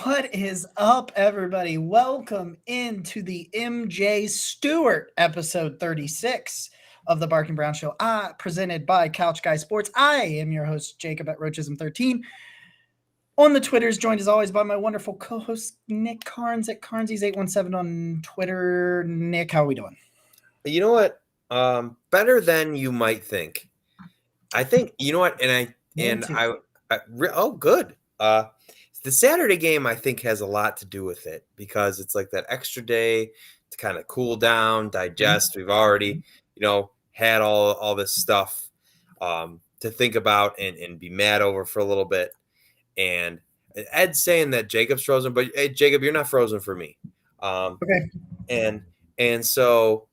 What is up, everybody? Welcome into the MJ Stewart episode 36 of the Barking Brown Show, presented by Couch Guy Sports. I am your host, Jacob at Roachism13. On the Twitters, joined as always by my wonderful co-host, Nick Carnes at Carnesies817 on Twitter. Nick, how are we doing? You know what? Better than you might think. I think, you know what? Good. The Saturday game, I think, has a lot to do with it because it's like that extra day to kind of cool down, digest. We've already, had all this stuff to think about and be mad over for a little bit. And Ed's saying that Jacob's frozen, but hey, Jacob, you're not frozen for me. Okay. And so,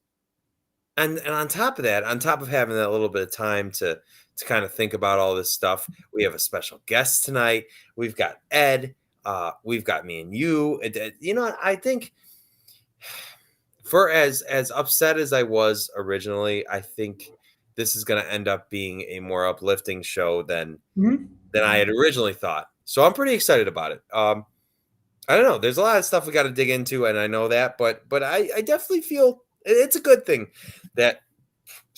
and on top of that, on top of having that little bit of time to kind of think about all this stuff, we have a special guest tonight. We've got Ed. We've got me and you. I think for as upset as I was originally, I think this is going to end up being a more uplifting show than I had originally thought. So I'm pretty excited about it. I don't know. There's a lot of stuff we got to dig into, and I know that, but I definitely feel it's a good thing that,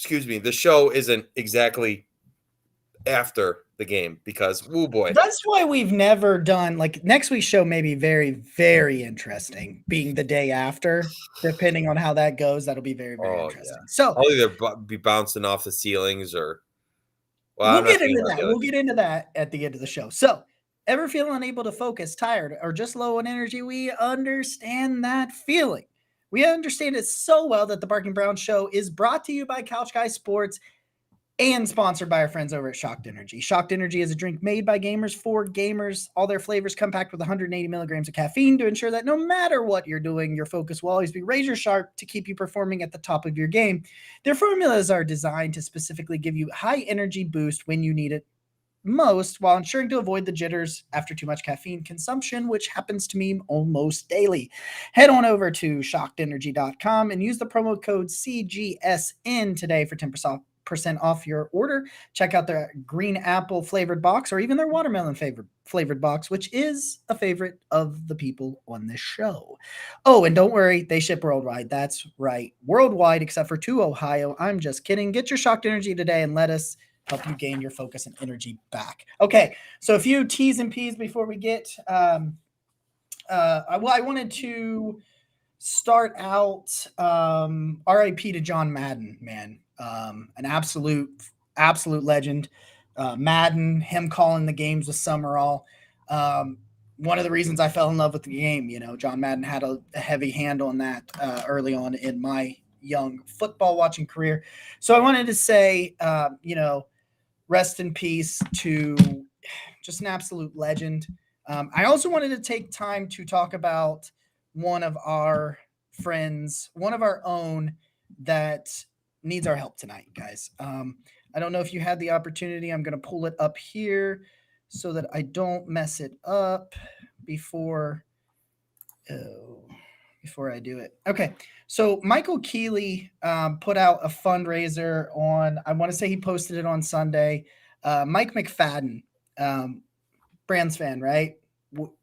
the show isn't exactly after the game because, oh boy. That's why we've never done, next week's show may be very, very interesting, being the day after. Depending on how that goes, that'll be very, very interesting. Yeah. So I'll either be bouncing off the ceilings or... we'll get into that. We'll get into that at the end of the show. So, ever feel unable to focus, tired, or just low on energy? We understand that feeling. We understand it so well that the Barking Brown Show is brought to you by Couch Guy Sports and sponsored by our friends over at Shocked Energy. Shocked Energy is a drink made by gamers for gamers. All their flavors come packed with 180 milligrams of caffeine to ensure that no matter what you're doing, your focus will always be razor sharp to keep you performing at the top of your game. Their formulas are designed to specifically give you high energy boost when you need it most, while ensuring to avoid the jitters after too much caffeine consumption, which happens to me almost daily. Head on over to shockedenergy.com and use the promo code CGSN today for 10% off your order. Check out their green apple flavored box or even their watermelon flavored box, which is a favorite of the people on this show. Oh, and don't worry, they ship worldwide. That's right, worldwide except for to Ohio. I'm just kidding. Get your Shocked Energy today and let us help you gain your focus and energy back. Okay, so a few T's and P's before we get. I wanted to start out. RIP to John Madden, man. An absolute legend. Madden, him calling the games with Summerall. One of the reasons I fell in love with the game. John Madden had a heavy hand on that early on in my young football watching career. So I wanted to say, rest in peace to just an absolute legend. I also wanted to take time to talk about one of our friends, one of our own that needs our help tonight, guys. I don't know if you had the opportunity. I'm going to pull it up here so that I don't mess it up before I do it. Okay. So Michael Keeley put out a fundraiser on, I want to say he posted it on Sunday. Mike McFadden, Brands fan, right?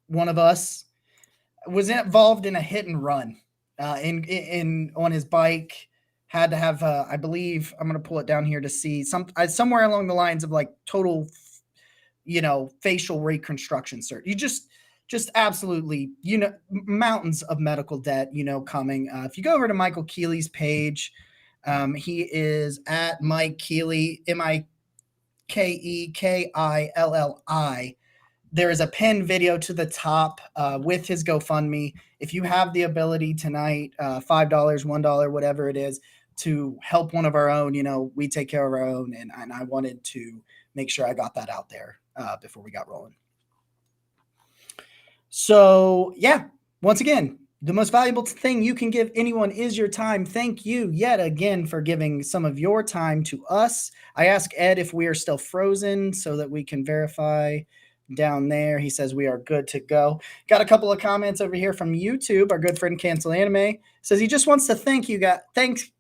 One of us was involved in a hit and run in on his bike. Had to have, I believe, I'm going to pull it down here to see somewhere along the lines of like total, facial reconstruction cert. You just absolutely, mountains of medical debt, coming. If you go over to Michael Keeley's page, he is at Mike Keeley, MikeKeKilli. There is a pinned video to the top with his GoFundMe. If you have the ability tonight, $5, $1, whatever it is, to help one of our own, we take care of our own. And I wanted to make sure I got that out there before we got rolling. So, yeah, once again, the most valuable thing you can give anyone is your time. Thank you yet again for giving some of your time to us. I asked Ed if we are still frozen so that we can verify down there. He says we are good to go. Got a couple of comments over here from YouTube. Our good friend Cancel Anime says he just wants to thank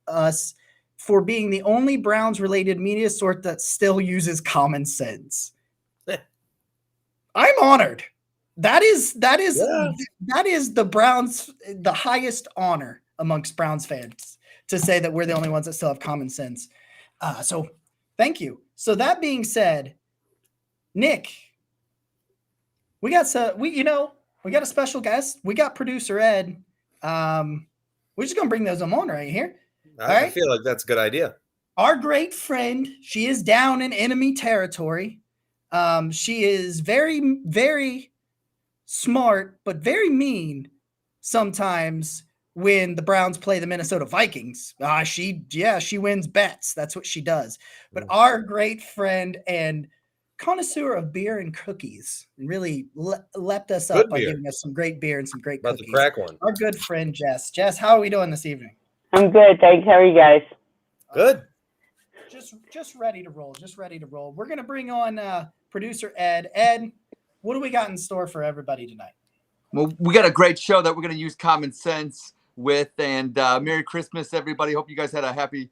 us for being the only Browns related media sort that still uses common sense. I'm honored That is the Browns, the highest honor amongst Browns fans to say that we're the only ones that still have common sense. So thank you. So that being said, Nick, we got a special guest. We got producer Ed. We're just gonna bring those on right here. I feel like that's a good idea. Our great friend, she is down in enemy territory. She is very, very smart, but very mean sometimes when the Browns play the Minnesota Vikings. She wins bets. That's what she does. But our great friend and connoisseur of beer and cookies really leapt us up by giving us some great beer and some great cookies. About to crack one. Our good friend Jess. Jess, how are we doing this evening? I'm good, thanks. How are you guys? Good. Just ready to roll. Just ready to roll. We're gonna bring on producer Ed. Ed, what do we got in store for everybody tonight? Well, we got a great show that we're going to use common sense with, and Merry Christmas, everybody. Hope you guys had a happy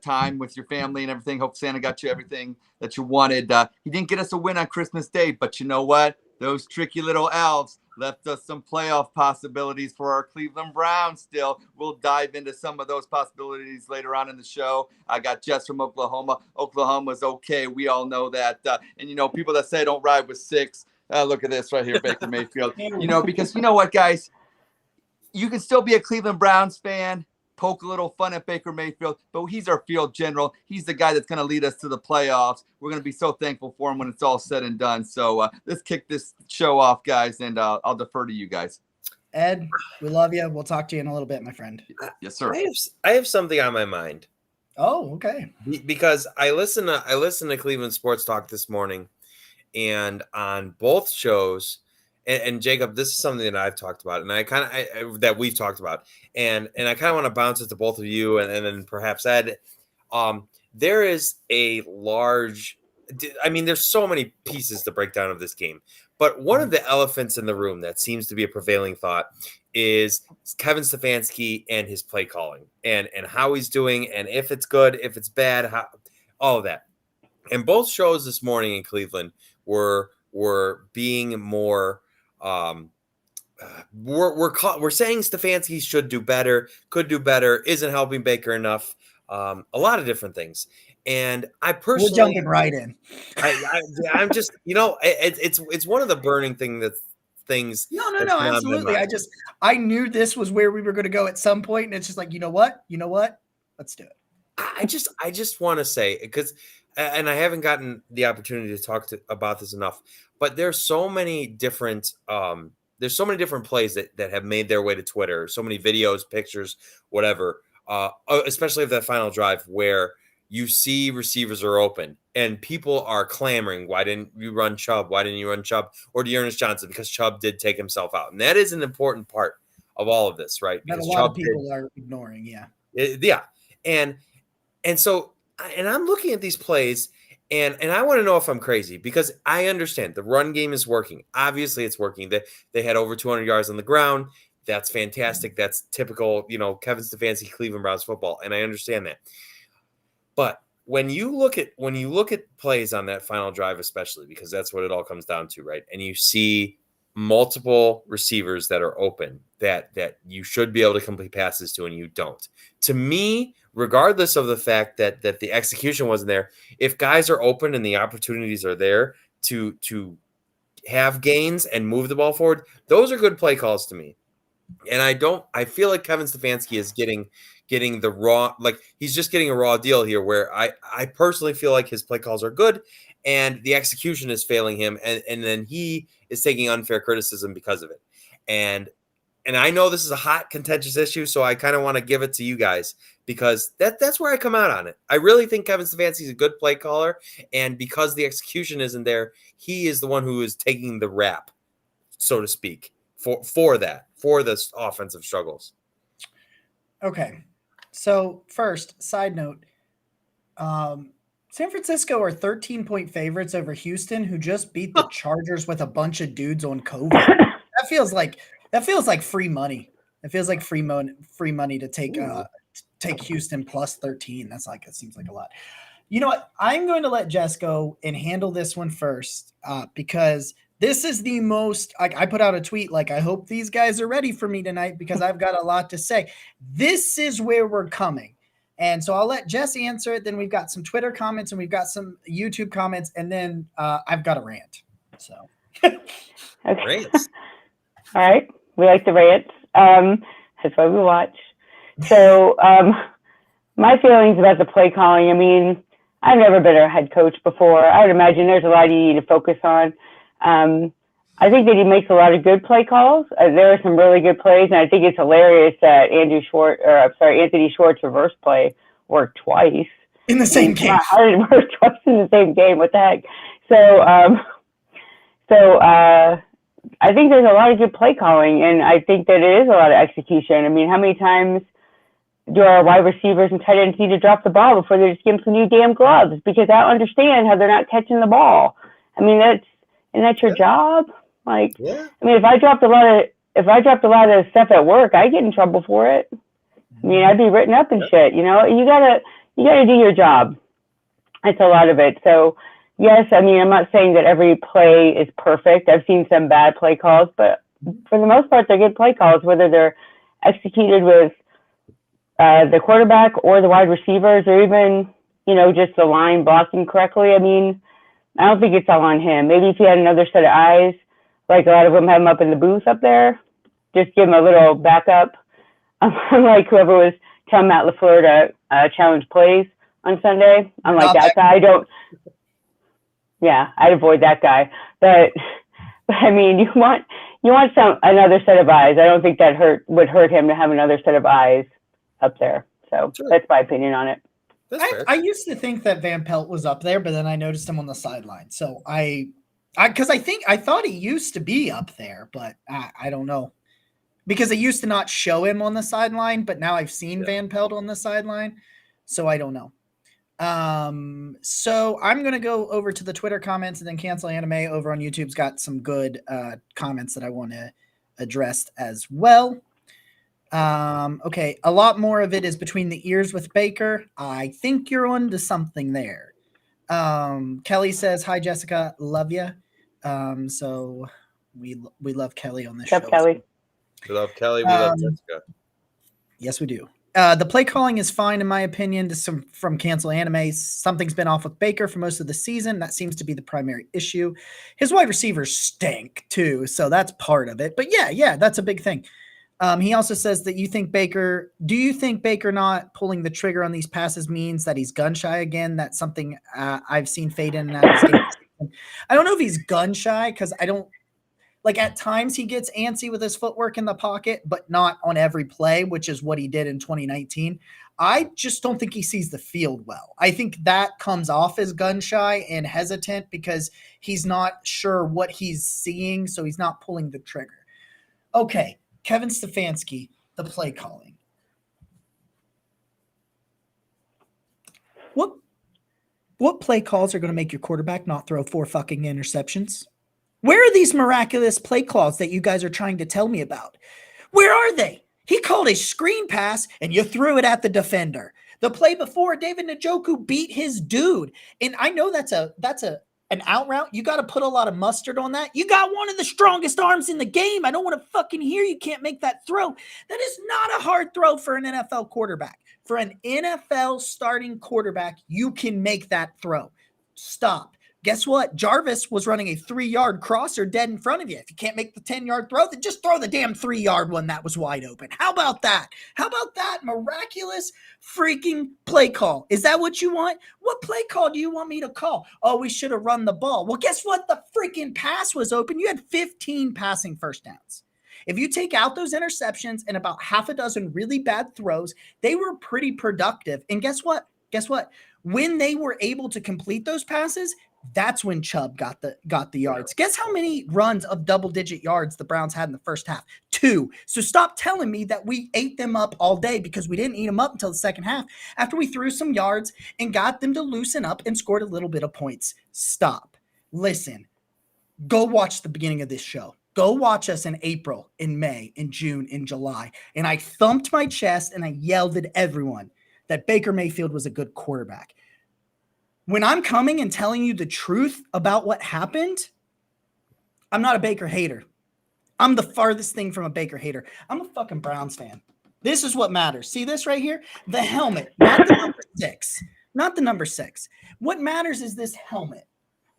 time with your family and everything. Hope Santa got you everything that you wanted. He didn't get us a win on Christmas Day, but you know what? Those tricky little elves left us some playoff possibilities for our Cleveland Browns still. We'll dive into some of those possibilities later on in the show. I got Jess from Oklahoma. Oklahoma's okay. We all know that. And, people that say don't ride with six, look at this right here, Baker Mayfield. Because you know what, guys? You can still be a Cleveland Browns fan, poke a little fun at Baker Mayfield, but he's our field general. He's the guy that's going to lead us to the playoffs. We're going to be so thankful for him when it's all said and done. So let's kick this show off, guys, and I'll defer to you guys. Ed, we love you. We'll talk to you in a little bit, my friend. Yes, sir. I have something on my mind. Oh, okay. Because I listened to Cleveland Sports Talk this morning, and on both shows, and Jacob, this is something that I've talked about, and that we've talked about, and I kind of want to bounce it to both of you, and then perhaps Ed. There is a large, there's so many pieces to break down of this game, but one of the elephants in the room that seems to be a prevailing thought is Kevin Stefanski and his play calling, and how he's doing, and if it's good, if it's bad, all of that. And both shows this morning in Cleveland were being more. We're saying Stefanski should do better, could do better, isn't helping Baker enough. A lot of different things, and I personally, we're jumping right in. I'm just, it's one of the burning things. No, absolutely. I knew this was where we were going to go at some point, and it's just like, you know what, let's do it. I just want to say, because, and I haven't gotten the opportunity to talk about this enough, but there's so many different plays that have made their way to Twitter, so many videos, pictures, whatever, especially of that final drive where you see receivers are open and people are clamoring, why didn't you run Chubb? Why didn't you run Chubb or Dearness Johnson? Because Chubb did take himself out. And that is an important part of all of this, right? Because a lot of people are ignoring, yeah. And so, and I'm looking at these plays, and I want to know if I'm crazy, because I understand the run game is working. Obviously, it's working. They had over 200 yards on the ground. That's fantastic. That's typical, Kevin Stefanski, Cleveland Browns football, and I understand that. But when you look at plays on that final drive, especially, because that's what it all comes down to, right? And you see multiple receivers that are open that you should be able to complete passes to, and you don't. To me, regardless of the fact that the execution wasn't there, if guys are open and the opportunities are there to have gains and move the ball forward, those are good play calls to me. And I feel like Kevin Stefanski is getting the raw, like he's just getting a raw deal here, where I personally feel like his play calls are good and the execution is failing him, and then he is taking unfair criticism because of it. And I know this is a hot, contentious issue, so I kind of want to give it to you guys, because that's where I come out on it. I really think Kevin Stefanski is a good play caller, and because the execution isn't there, he is the one who is taking the rap, so to speak, for this offensive struggles. Okay. So first, side note, San Francisco are 13-point favorites over Houston, who just beat the Chargers with a bunch of dudes on COVID. That feels like free money. It feels like free money to take Houston plus 13. It seems like a lot. You know what? I'm going to let Jess go and handle this one first, because This is the most, I put out a tweet like, I hope these guys are ready for me tonight because I've got a lot to say. This is where we're coming. And so I'll let Jess answer it. Then we've got some Twitter comments and we've got some YouTube comments. And then I've got a rant. So. Okay. Rants. All right. We like the rants. That's why we watch. So my feelings about the play calling, I mean, I've never been a head coach before. I would imagine there's a lot you need to focus on. I think that he makes a lot of good play calls. There are some really good plays, and I think it's hilarious that Anthony Schwartz reverse play worked twice in the same game. How did it work twice in the same game? What the heck? So I think there's a lot of good play calling, and I think that it is a lot of execution. I mean, how many times do our wide receivers and tight ends need to drop the ball before they just give them some new damn gloves because I don't understand how they're not catching the ball. I mean, that's your job. Like, I mean, if I dropped a lot of stuff at work, I get in trouble for it. I mean, I'd be written up and shit. You know, you gotta do your job. That's a lot of it. So yes, I mean, I'm not saying that every play is perfect. I've seen some bad play calls, but for the most part, they're good play calls, whether they're executed with the quarterback or the wide receivers, or even, you know, just the line blocking correctly. I mean, I don't think it's all on him. Maybe if he had another set of eyes, like a lot of them have him up in the booth up there, just give him a little backup. Like whoever was telling Matt LaFleur to challenge plays on Sunday. I'm like, that guy. I'd avoid that guy. But I mean, you want another set of eyes. I don't think that would hurt him to have another set of eyes up there. So that's my opinion on it. I used to think that Van Pelt was up there, but then I noticed him on the sideline. So I thought he used to be up there, but I don't know, because they used to not show him on the sideline, but now I've seen Van Pelt on the sideline, so I don't know. So I'm going to go over to the Twitter comments, and then Cancel Anime over on YouTube's got some good comments that I want to address as well. Okay, a lot more of it is between the ears with Baker. I think you're onto something there. Kelly says, "Hi Jessica, love you." So we love Kelly on this show. Kelly. We love Kelly. We love Jessica. Yes, we do. The play calling is fine, in my opinion. From Cancel Anime, something's been off with Baker for most of the season. That seems to be the primary issue. His wide receivers stink too, so that's part of it. But yeah, that's a big thing. He also says that do you think Baker not pulling the trigger on these passes means that he's gun shy again? That's something I've seen fade in and out of his game. I don't know if he's gun shy, because I don't, like, at times he gets antsy with his footwork in the pocket, but not on every play, which is what he did in 2019. I just don't think he sees the field well. I think that comes off as gun shy and hesitant because he's not sure what he's seeing, so he's not pulling the trigger. Okay, Kevin Stefanski, the play calling. What play calls are going to make your quarterback not throw 4 fucking interceptions? Where are these miraculous play calls that you guys are trying to tell me about? Where are they? He called a screen pass and you threw it at the defender. The play before, David Njoku beat his dude. And I know that's an out route. You got to put a lot of mustard on that. You got one of the strongest arms in the game. I don't want to fucking hear you can't make that throw. That is not a hard throw for an NFL quarterback. For an NFL starting quarterback, you can make that throw. Stop. Guess what? Jarvis was running a 3-yard crosser dead in front of you. If you can't make the 10-yard throw, then just throw the damn 3-yard one that was wide open. How about that? How about that miraculous freaking play call? Is that what you want? What play call do you want me to call? Oh, we should have run the ball. Well, guess what? The freaking pass was open. You had 15 passing first downs. If you take out those interceptions and about half a dozen really bad throws, they were pretty productive. And guess what? When they were able to complete those passes, that's when Chubb got the yards. Guess how many runs of double-digit yards the Browns had in the first half? 2. So stop telling me that we ate them up all day, because we didn't eat them up until the second half after we threw some yards and got them to loosen up and scored a little bit of points. Stop. Listen, go watch the beginning of this show. Go watch us in April, in May, in June, in July. And I thumped my chest and I yelled at everyone that Baker Mayfield was a good quarterback. When I'm coming and telling you the truth about what happened, I'm not a Baker hater. I'm the farthest thing from a Baker hater. I'm a fucking Browns fan. This is what matters. See this right here? The helmet, not the number 6. Not the number 6. What matters is this helmet.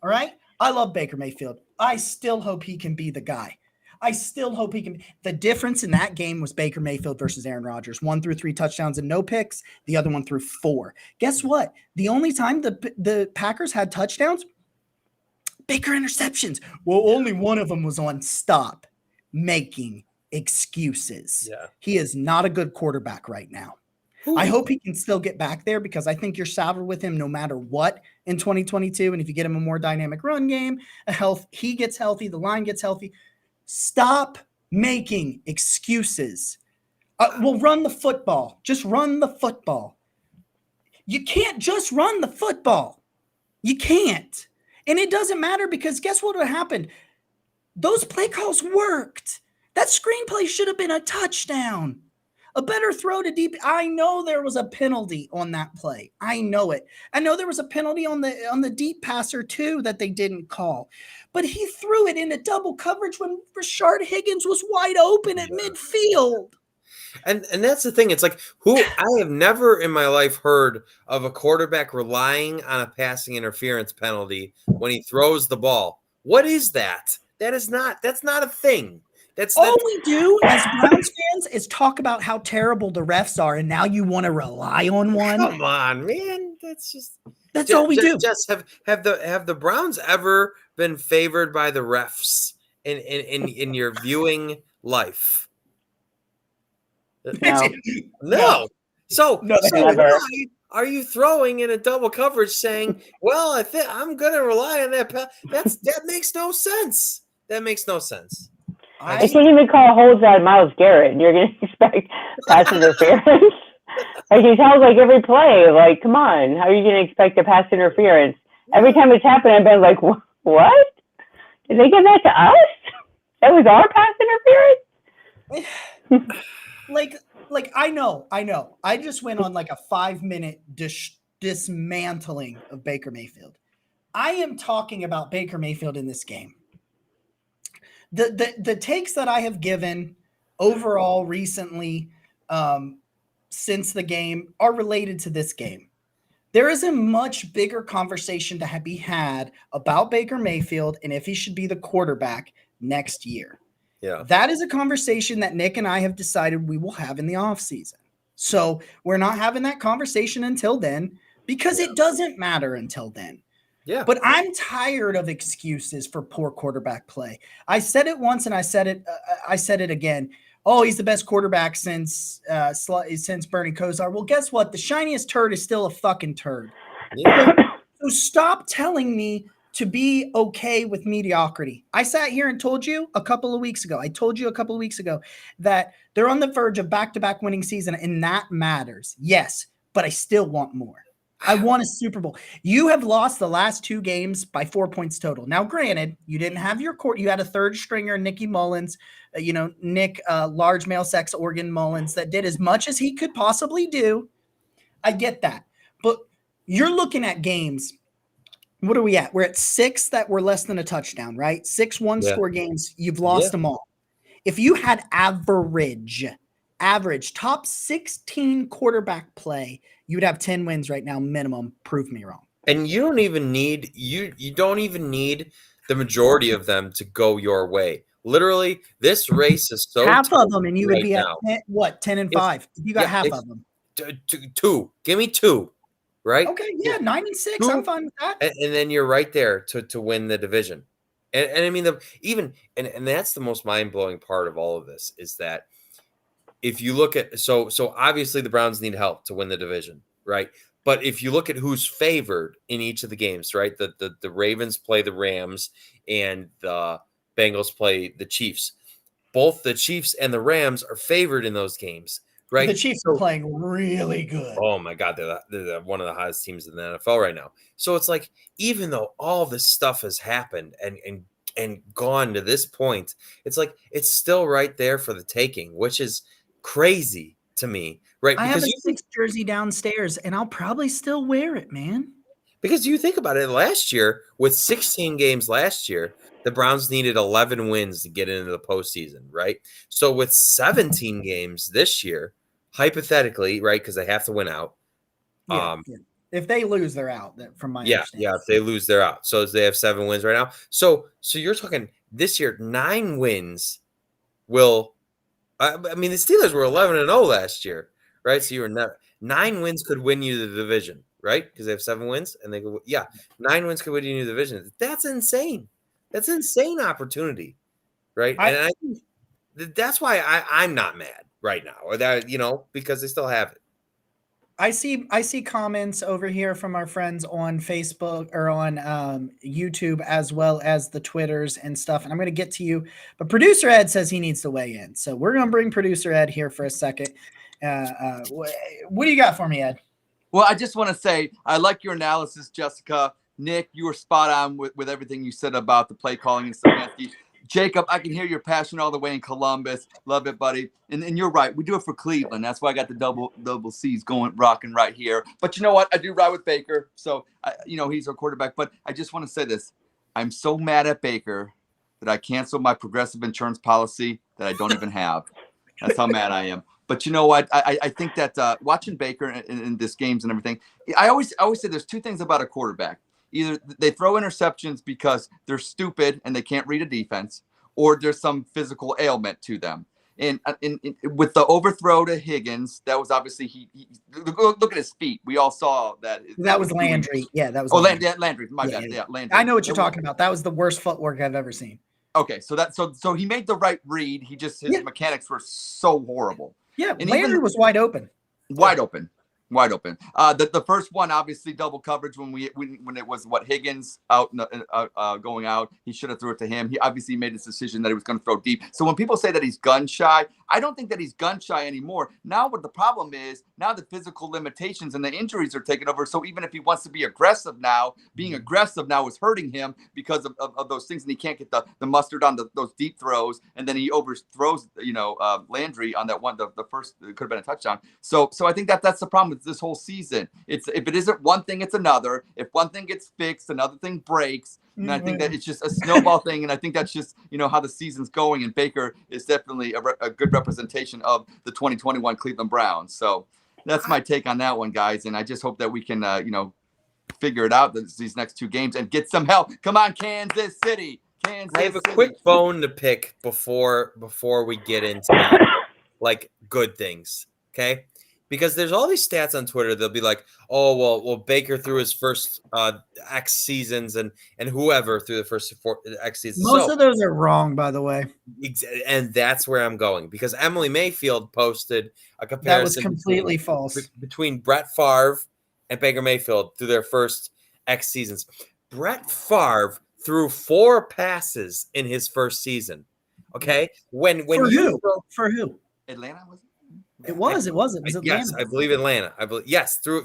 All right? I love Baker Mayfield. I still hope he can be the guy. I still hope he can. The difference in that game was Baker Mayfield versus Aaron Rodgers. One threw 3 touchdowns and no picks. The other one threw 4. Guess what? The only time the Packers had touchdowns, Baker interceptions. Well, only one of them was on stop making excuses. Yeah. He is not a good quarterback right now. I hope he can still get back there because I think you're saddled with him no matter what in 2022. And if you get him a more dynamic run game, he gets healthy, the line gets healthy. Stop making excuses. We'll run the football. Just run the football. You can't just run the football. You can't. And it doesn't matter because guess what would happen? Those play calls worked. That screenplay should have been a touchdown. A better throw to deep. I know there was a penalty on that play. I know it. I know there was a penalty on the deep passer too that they didn't call. But he threw it into double coverage when Rashard Higgins was wide open at midfield. And that's the thing. It's like I have never in my life heard of a quarterback relying on a passing interference penalty when he throws the ball. What is that? That's not a thing. That's all we do as Browns fans is talk about how terrible the refs are, and now you want to rely on one. Come on, man. That's all we do. Just have the Browns ever been favored by the refs in your viewing life? No. So why are you throwing in a double coverage saying, well, I'm going to rely on that? That makes no sense. That makes no sense. I can't even call holds on Myles Garrett, and you're going to expect pass interference. Like, he tells like every play, like, come on, how are you going to expect a pass interference? Every time it's happened, I've been like, what? Did they give that to us? That was our pass interference? Like I know. I just went on like a 5-minute dismantling of Baker Mayfield. I am talking about Baker Mayfield in this game. The takes that I have given overall recently since the game are related to this game. There is a much bigger conversation to be had about Baker Mayfield and if he should be the quarterback next year. Yeah. That is a conversation that Nick and I have decided we will have in the offseason. So we're not having that conversation until then because it doesn't matter until then. Yeah. But I'm tired of excuses for poor quarterback play. I said it once and I said it again. Oh, he's the best quarterback since Bernie Kosar. Well, guess what? The shiniest turd is still a fucking turd. Yeah. So stop telling me to be okay with mediocrity. I sat here and told you a couple of weeks ago that they're on the verge of back-to-back winning season, and that matters. Yes, but I still want more. I want a Super Bowl. You have lost the last 2 games by 4 points total. Now, granted, you didn't have your court. You had a third stringer, Nicky Mullins, Nick, large male sex organ Mullins, that did as much as he could possibly do. I get that. But you're looking at games. What are we at? We're at 6 that were less than a touchdown, right? 6 one-score games. You've lost them all. If you had average top 16 quarterback play, you'd have 10 wins right now minimum. Prove me wrong. And you don't even need the majority of them to go your way. Literally, this race is so half of them, and you would be at 10 and 5. If you got half of them. 2. Give me 2. Right? Okay, yeah, 9 and 6. 2, I'm fine with that. And then you're right there to win the division. And I mean, and that's the most mind-blowing part of all of this is that if you look at so obviously the Browns need help to win the division, right? But if you look at who's favored in each of the games, right? The Ravens play the Rams and the Bengals play the Chiefs. Both the Chiefs and the Rams are favored in those games. Right. The Chiefs are playing really good. Oh my God, they're one of the hottest teams in the NFL right now. So it's like, even though all this stuff has happened and gone to this point, it's like it's still right there for the taking, which is crazy to me, right? I have a 6 jersey downstairs, and I'll probably still wear it, man. Because you think about it, last year with 16 games last year, The Browns needed 11 wins to get into the postseason, right? So with 17 games this year, hypothetically, right, because they have to win out. Yeah. If they lose, they're out. From my understanding. Yeah. If they lose, they're out. So they have 7 wins right now. So you're talking this year, 9 wins will. I mean, the Steelers were 11-0 last year, right? So you were 9 wins could win you the division, right? Because they have 7 wins, and 9 wins could win you the division. That's insane. That's insane opportunity, right? And I think that's why I'm not mad right now, or that because they still have it. I see comments over here from our friends on Facebook or on YouTube, as well as the Twitters and stuff. And I'm going to get to you, but producer Ed says he needs to weigh in. So we're going to bring producer Ed here for a second. What do you got for me, Ed? Well, I just want to say, I like your analysis, Jessica. Nick, you were spot on with everything you said about the play calling and Stevansky. Jacob, I can hear your passion all the way in Columbus. Love it, buddy. And you're right. We do it for Cleveland. That's why I got the double C's rocking right here. But you know what? I do ride with Baker. So, he's our quarterback. But I just want to say this. I'm so mad at Baker that I canceled my progressive insurance policy that I don't even have. That's how mad I am. But you know what? I think that watching Baker in this games and everything, I always say there's 2 things about a quarterback. Either they throw interceptions because they're stupid and they can't read a defense, or there's some physical ailment to them. And with the overthrow to Higgins, that was obviously he look at his feet. We all saw that. That was Landry. Yeah, that was. Landry. My bad. Yeah, Landry. I know what you're talking about. That was the worst footwork I've ever seen. Okay, so he made the right read. His mechanics were so horrible. Yeah, and Landry was wide open. Wide open. The first one, obviously double coverage when it was Higgins out going out. He should have threw it to him. He obviously made his decision that he was going to throw deep. So when people say that he's gun shy, I don't think that he's gun shy anymore. Now what the problem is, now the physical limitations and the injuries are taking over. So even if he wants to be aggressive now, being aggressive now is hurting him because of those things, and he can't get the mustard on those deep throws, and then he overthrows Landry on that one, the first, it could have been a touchdown. So I think that's the problem with this whole season. If it isn't one thing, it's another. If one thing gets fixed, another thing breaks. And I think that it's just a snowball thing. And I think that's just, how the season's going. And Baker is definitely a good representation of the 2021 Cleveland Browns. So that's my take on that one, guys. And I just hope that we can, figure it out these next 2 games and get some help. Come on, Kansas City. I have a quick bone to pick before we get into good things. Okay. Because there's all these stats on Twitter. They'll be like, oh, well, Baker threw his first X seasons and whoever through the first 4 X seasons. Most of those are wrong, by the way. And that's where I'm going. Because Emily Mayfield posted a comparison. That was completely false. Between Brett Favre and Baker Mayfield through their first X seasons. Brett Favre threw 4 passes in his first season. Okay? For who? Atlanta, was it? It was Atlanta. Yes, I believe Atlanta.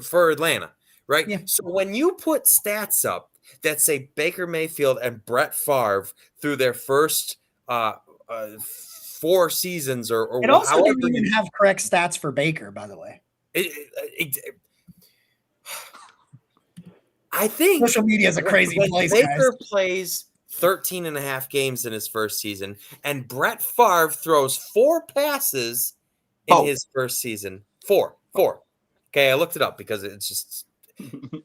For Atlanta, right? Yeah. So when you put stats up that say Baker Mayfield and Brett Favre through their first 4 seasons, or it also didn't even have correct stats for Baker, by the way. I think social media is a crazy place. Baker plays 13 and a half games in his first season, and Brett Favre throws 4 passes in his first season. 4. Okay, I looked it up because it's just.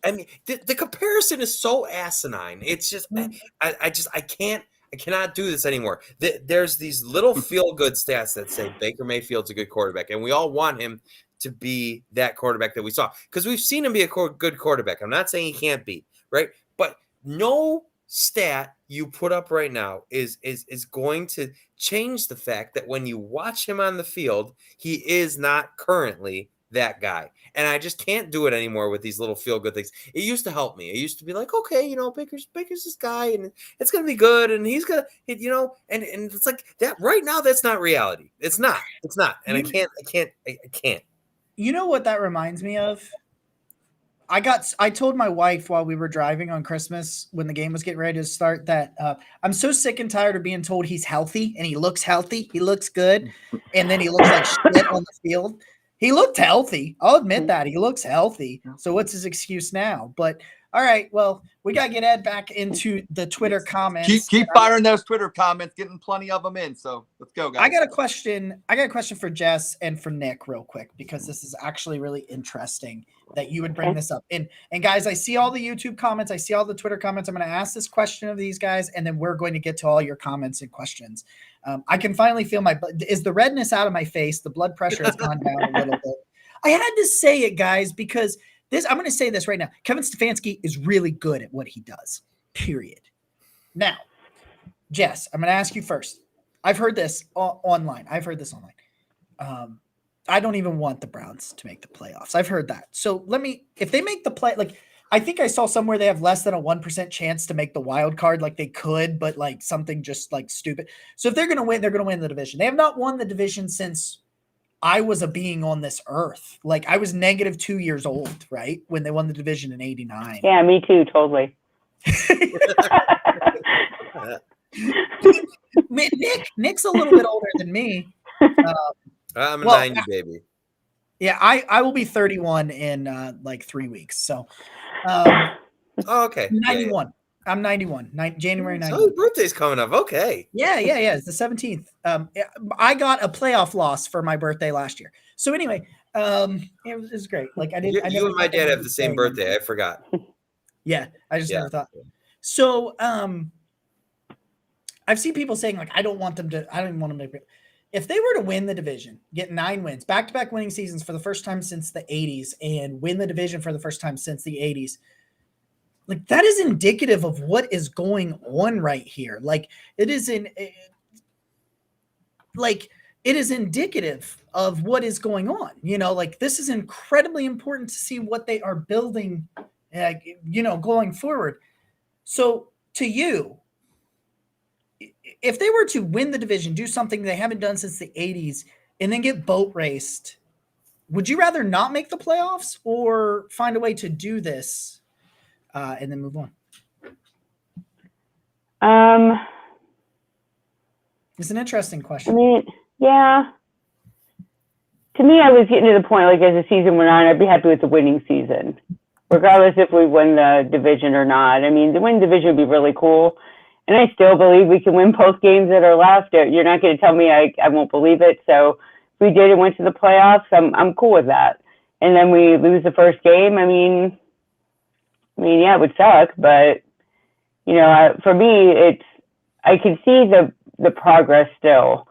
I mean, the comparison is so asinine. It's just, I cannot do this anymore. There's these little feel-good stats that say Baker Mayfield's a good quarterback, and we all want him to be that quarterback that we saw because we've seen him be a good quarterback. I'm not saying he can't be, right? But no stat you put up right now is going to change the fact that when you watch him on the field, he is not currently that guy. And I just can't do it anymore with these little feel-good things. It used to help me. It used to be like, okay, Baker's this guy, and it's going to be good, and he's going to, and it's like that right now. That's not reality. It's not. And I can't. You know what that reminds me of? I told my wife while we were driving on Christmas when the game was getting ready to start that I'm so sick and tired of being told he's healthy and he looks healthy. He looks good. And then he looks like shit on the field. He looked healthy. I'll admit that. He looks healthy. So what's his excuse now? But All right. Well, we got to get Ed back into the Twitter comments. Keep firing those Twitter comments, getting plenty of them in. So let's go, guys. I got a question for Jess and for Nick real quick, because this is actually really interesting that you would bring this up. And guys, I see all the YouTube comments. I see all the Twitter comments. I'm going to ask this question of these guys, and then we're going to get to all your comments and questions. I can finally feel is the redness out of my face? The blood pressure has gone down a little bit. I had to say it, guys, because I'm going to say this right now. Kevin Stefanski is really good at what he does, period. Now, Jess, I'm going to ask you first. I've heard this online. I don't even want the Browns to make the playoffs. I've heard that. So if they make the play, like, I think I saw somewhere they have less than a 1% chance to make the wild card. Like, they could, but like something just like stupid. So if they're going to win, they're going to win the division. They have not won the division since I was a being on this earth. Like, I was -2 years old, right? When they won the division in '89. Yeah, me too. Totally. Nick's a little bit older than me. I'm a 90 baby. Yeah, I will be 31 in like 3 weeks. So, okay. 91. Yeah. I'm 91. January 91. Oh, your birthday's coming up. Okay. Yeah. It's the 17th. I got a playoff loss for my birthday last year. So anyway, it was great. Like, I didn't. You and my dad have the same birthday. I forgot. Yeah, I just never thought. So, I've seen people saying, like, I don't even want them to. If they were to win the division, get 9 wins, back-to-back winning seasons for the first time since the 80s, and win the division for the first time since the 80s, like, that is indicative of what is going on right here. Like, it is indicative of what is going on. Like, this is incredibly important to see what they are building, going forward. So, to you, if they were to win the division, do something they haven't done since the 80s, and then get boat raced, would you rather not make the playoffs or find a way to do this and then move on? It's an interesting question. I mean, yeah. To me, I was getting to the point, like, as the season went on, I'd be happy with the winning season, regardless if we win the division or not. I mean, the winning division would be really cool. And I still believe we can win both games that are left. You're not going to tell me I won't believe it. So if we did and went to the playoffs, I'm cool with that. And then we lose the first game. I mean, yeah, it would suck. But, for me, I can see the progress still.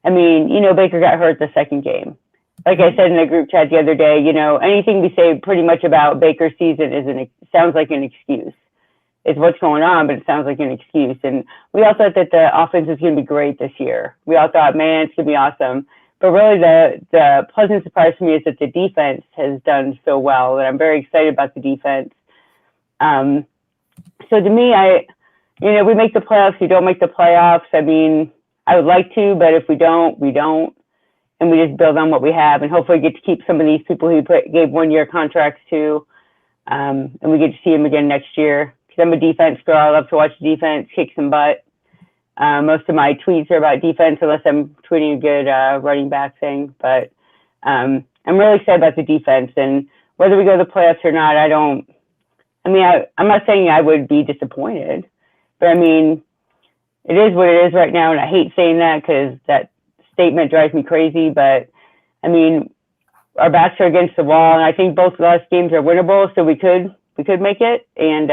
I mean, Baker got hurt the second game. Like I said in the group chat the other day, anything we say pretty much about Baker's season sounds like an excuse. It's what's going on, but it sounds like an excuse. And we all thought that the offense was going to be great this year. We all thought, man, it's going to be awesome. But really, the pleasant surprise for me is that the defense has done so well, and I'm very excited about the defense. So to me, we make the playoffs, we don't make the playoffs. I mean, I would like to, but if we don't, we don't. And we just build on what we have, and hopefully get to keep some of these people who gave 1-year contracts to, and we get to see them again next year. Because I'm a defense girl. I love to watch defense kick some butt. Most of my tweets are about defense, unless I'm tweeting a good running back thing. But I'm really excited about the defense. And whether we go to the playoffs or not, I'm not saying I would be disappointed. But, I mean, it is what it is right now. And I hate saying that because that statement drives me crazy. But, I mean, our backs are against the wall. And I think both of us games are winnable, so we could make it. And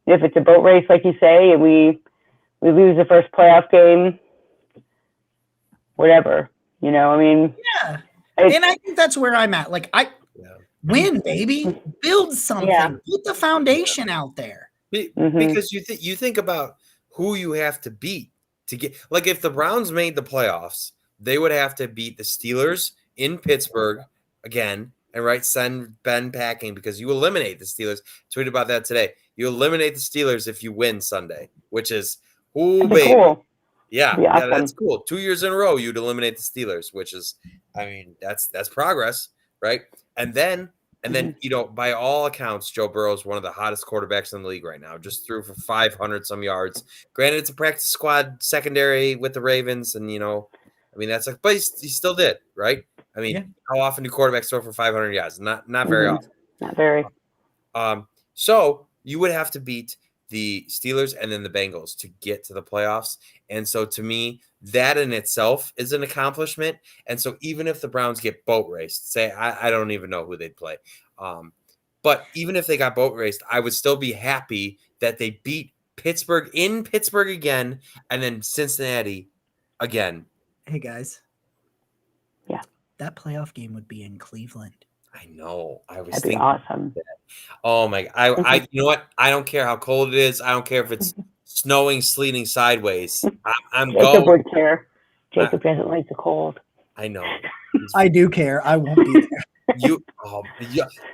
if it's a boat race, like you say, and we lose the first playoff game, whatever, I mean. Yeah. And I think that's where I'm at. Like, win, baby. Build something. Yeah. Put the foundation out there. Because you think about who you have to beat to get. Like, if the Browns made the playoffs, they would have to beat the Steelers in Pittsburgh again. And send Ben packing, because you eliminate the Steelers. Tweet about that today. You eliminate the Steelers if you win Sunday, which is baby. Cool. Yeah, awesome. That's cool. 2 years in a row, you'd eliminate the Steelers, which is, I mean, that's progress, right? And then, by all accounts, Joe Burrow is one of the hottest quarterbacks in the league right now. Just threw for 500 some yards. Granted, it's a practice squad secondary with the Ravens, and that's like, but he still did, right? I mean, How often do quarterbacks throw for 500 yards? Not very often. Not very. So You would have to beat the Steelers and then the Bengals to get to the playoffs. And so to me, that in itself is an accomplishment. And so even if the Browns get boat raced, say I don't even know who they'd play. But even if they got boat raced, I would still be happy that they beat Pittsburgh in Pittsburgh again and then Cincinnati again. Hey guys. Yeah. That playoff game would be in Cleveland. I know. I was That'd be thinking awesome. that. Oh my! I you know what? I don't care how cold it is. I don't care if it's snowing, sleeting sideways. I'm Jacob going. would care. Jacob doesn't like the cold. I know. I do care. I won't be there. You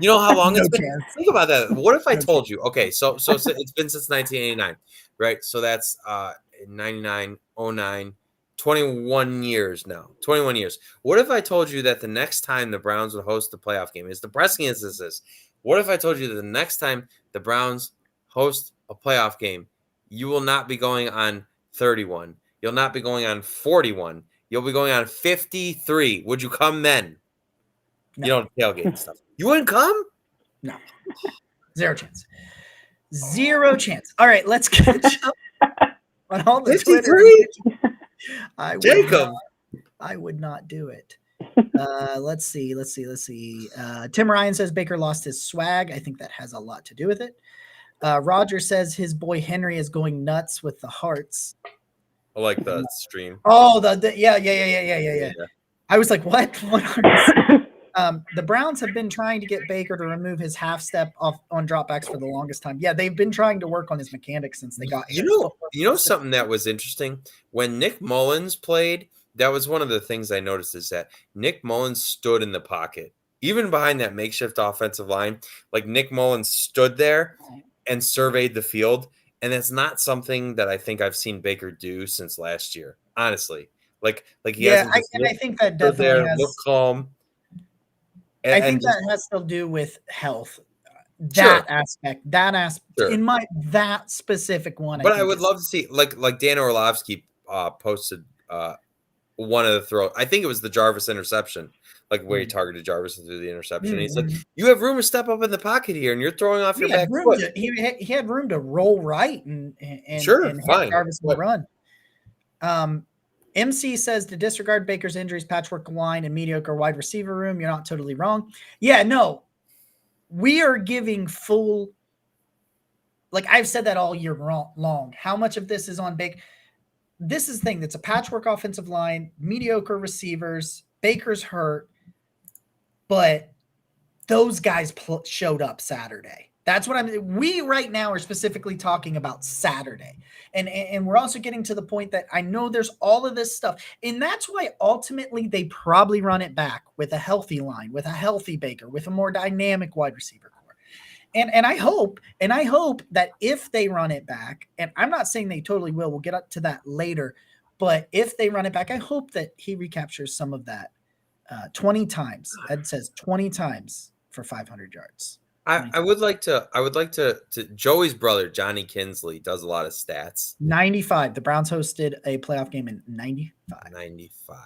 know how long it's been? Chance. Think about that. What if I told you? Okay, so it's been since 1989, right? So that's 99, 09, 21 years now. 21 years. What if I told you that the next time the Browns would host the playoff game, as depressing as this is, what if I told you that the next time the Browns host a playoff game, you will not be going on 31. You'll not be going on 41. You'll be going on 53. Would you come then? No. You know, tailgate and stuff. You wouldn't come? No. Zero chance. Zero chance. All right, let's catch up on all the 53? Twitter. I would not do it. Let's see. Tim Ryan says Baker lost his swag. I think that has a lot to do with it. Roger says his boy Henry is going nuts with the hearts. I like the stream. Oh, yeah. I was like, what? What are the Browns have been trying to get Baker to remove his half step off on dropbacks for the longest time. Yeah, they've been trying to work on his mechanics since they got here. You know something that was interesting? When Nick Mullins played, that was one of the things I noticed is that Nick Mullins stood in the pocket, even behind that makeshift offensive line. Like Nick Mullins stood there and surveyed the field. And that's not something that I think I've seen Baker do since last year, honestly. Like he hasn't. I think that definitely has. Look calm. I think that has to do with health. That aspect, in that specific one. But I would love to see like Dan Orlovsky posted one of the throws. I think it was the Jarvis interception, like where he targeted Jarvis through the interception. He's like, "You have room to step up in the pocket here, and you're throwing off your back foot." He had room to roll right and fine. Jarvis will run. MC says to disregard Baker's injuries, patchwork line, and mediocre wide receiver room. You're not totally wrong. Yeah, no, we are giving full. Like I've said that all year long. How much of this is on Baker? This is the thing. That's a patchwork offensive line, mediocre receivers. Baker's hurt, but those guys showed up Saturday. That's what we right now are specifically talking about Saturday. And we're also getting to the point that I know there's all of this stuff. And that's why ultimately they probably run it back with a healthy line, with a healthy Baker, with a more dynamic wide receiver core. And I hope that if they run it back, and I'm not saying they totally will, we'll get up to that later, but if they run it back, I hope that he recaptures some of that 20 times. Ed says 20 times for 500 yards. I would like to Joey's brother, Johnny Kinsley, does a lot of stats. 95. The Browns hosted a playoff game in 95. 95.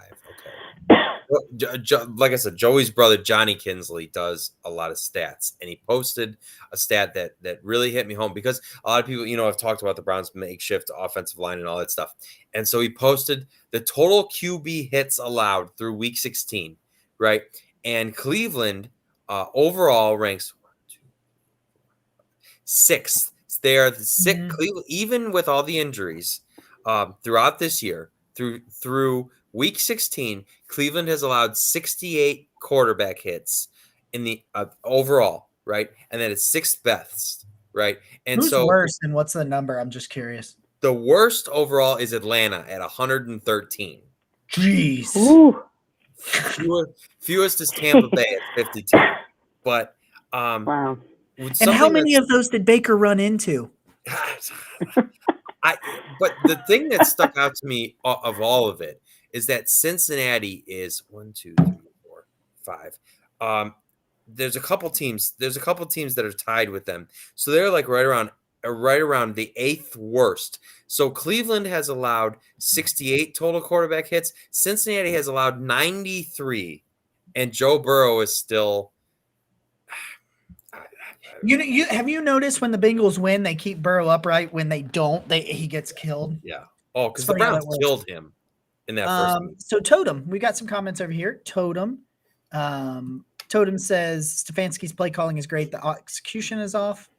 Okay. Like I said, Joey's brother, Johnny Kinsley, does a lot of stats. And he posted a stat that really hit me home because a lot of people, have talked about the Browns' makeshift offensive line and all that stuff. And so he posted the total QB hits allowed through week 16, right? And Cleveland overall ranks sixth. They are the sixth. Cleveland, even with all the injuries throughout this year, through week 16, Cleveland has allowed 68 quarterback hits in the overall, right? And that is sixth best, right? And who's worse, and what's the number? I'm just curious. The worst overall is Atlanta at 113. Jeez. Ooh. Fewest is Tampa Bay at 52. But wow. And how many of those did Baker run into? But the thing that stuck out to me of all of it is that Cincinnati is 1, 2, 3, 4, 5. There's a couple teams that are tied with them. So they're like right around the 8th worst. So Cleveland has allowed 68 total quarterback hits. Cincinnati has allowed 93. And Joe Burrow is still You have you noticed when the Bengals win, they keep Burrow upright. When they don't, he gets killed. Yeah. Oh, because the Browns killed him in that first game. So Totem, we got some comments over here. Totem says Stefanski's play calling is great. The execution is off.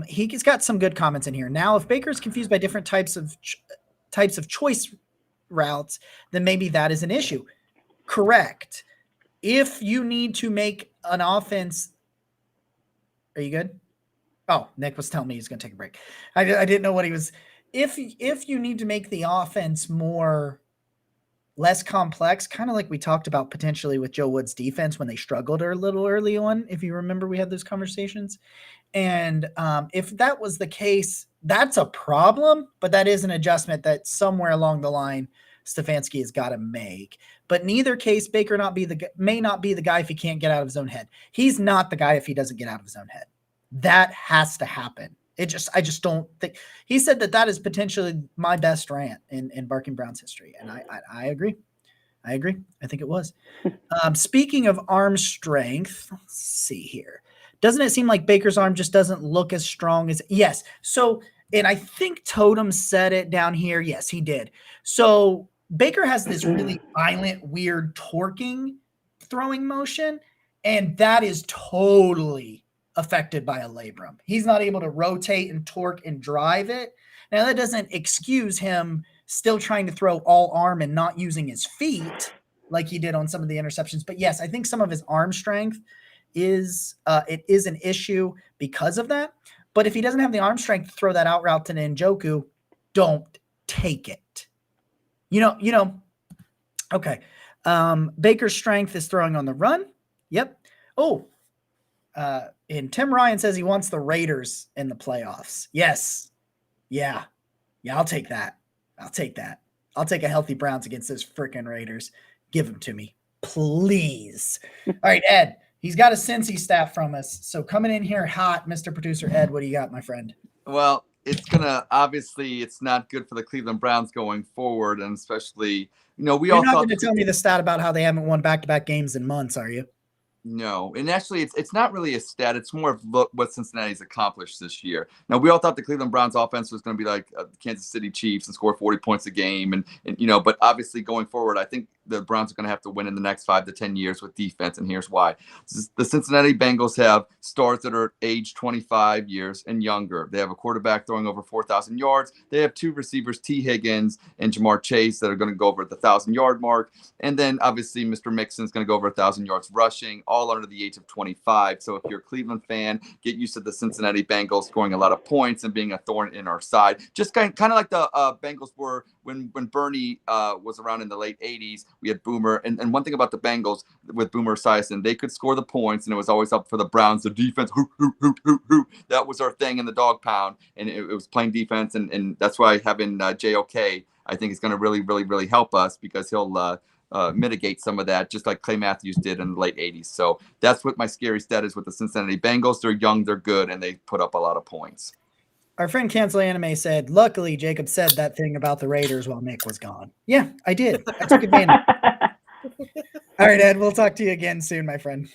He's got some good comments in here. Now, if Baker's confused by different types of choice routes, then maybe that is an issue. Correct. If you need to make an offense, are you good? Oh, Nick was telling me he's going to take a break. I didn't know what he was. If you need to make the offense less complex, kind of like we talked about potentially with Joe Wood's defense when they struggled a little early on, if you remember, we had those conversations. And if that was the case, that's a problem, but that is an adjustment that somewhere along the line Stefanski has got to make. But in either case, Baker may not be the guy if he can't get out of his own head. He's not the guy if he doesn't get out of his own head. That has to happen. I just don't think he said that is potentially my best rant in Barking Browns history. And I agree. I think it was. Speaking of arm strength, let's see here. Doesn't it seem like Baker's arm just doesn't look as strong as yes. So, and I think Totem said it down here. Yes, he did. So Baker has this really violent, weird torquing throwing motion, and that is totally affected by a labrum. He's not able to rotate and torque and drive it. Now, that doesn't excuse him still trying to throw all arm and not using his feet like he did on some of the interceptions. But yes, I think some of his arm strength is an issue because of that. But if he doesn't have the arm strength to throw that out route to Njoku, don't take it. Okay. Baker's strength is throwing on the run. Yep. Oh, and Tim Ryan says he wants the Raiders in the playoffs. Yes. Yeah. I'll take that. I'll take a healthy Browns against those freaking Raiders. Give them to me, please. All right, Ed. He's got a Cincy stat from us. So coming in here hot, Mr. Producer Ed, what do you got, my friend? Well, it's not good for the Cleveland Browns going forward, and especially, You're not going to tell me the stat about how they haven't won back-to-back games in months, are you? No, and actually, it's not really a stat. It's more of what Cincinnati's accomplished this year. Now, we all thought the Cleveland Browns offense was going to be like the Kansas City Chiefs and score 40 points a game, and but obviously going forward, I think the Browns are going to have to win in the next 5 to 10 years with defense, and here's why. The Cincinnati Bengals have stars that are age 25 years and younger. They have a quarterback throwing over 4,000 yards. They have 2 receivers, T. Higgins and Jamar Chase, that are going to go over the 1,000-yard mark. And then, obviously, Mr. Mixon's going to go over 1,000 yards rushing, all under the age of 25. So if you're a Cleveland fan, get used to the Cincinnati Bengals scoring a lot of points and being a thorn in our side. Just kind of like the Bengals were when Bernie was around in the late 80s. We had Boomer. And one thing about the Bengals with Boomer Esiason, they could score the points, and it was always up for the Browns. The defense, hoop. That was our thing in the dog pound, and it was playing defense. And that's why having JOK, I think, is going to really, really, really help us, because he'll mitigate some of that, just like Clay Matthews did in the late 80s. So that's what my scary stat is with the Cincinnati Bengals. They're young, they're good, and they put up a lot of points. Our friend Cancel Anime said, luckily Jacob said that thing about the Raiders while Nick was gone. Yeah, I did. I took advantage. All right, Ed, we'll talk to you again soon, my friend.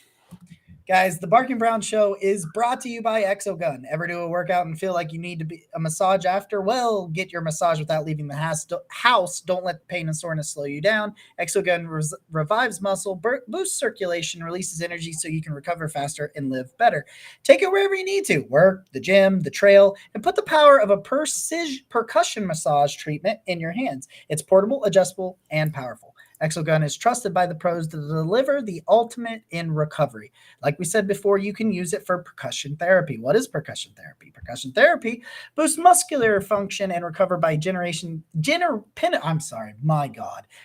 Guys, the Barking Brown Show is brought to you by Exogun. Ever do a workout and feel like you need to be a massage after? Well, get your massage without leaving the house. Don't let the pain and soreness slow you down. Exogun revives muscle, boosts circulation, releases energy so you can recover faster and live better. Take it wherever you need to. Work, the gym, the trail, and put the power of a percussion massage treatment in your hands. It's portable, adjustable, and powerful. Exogun is trusted by the pros to deliver the ultimate in recovery. Like we said before, you can use it for percussion therapy. What is percussion therapy? Percussion therapy boosts muscular function and recover by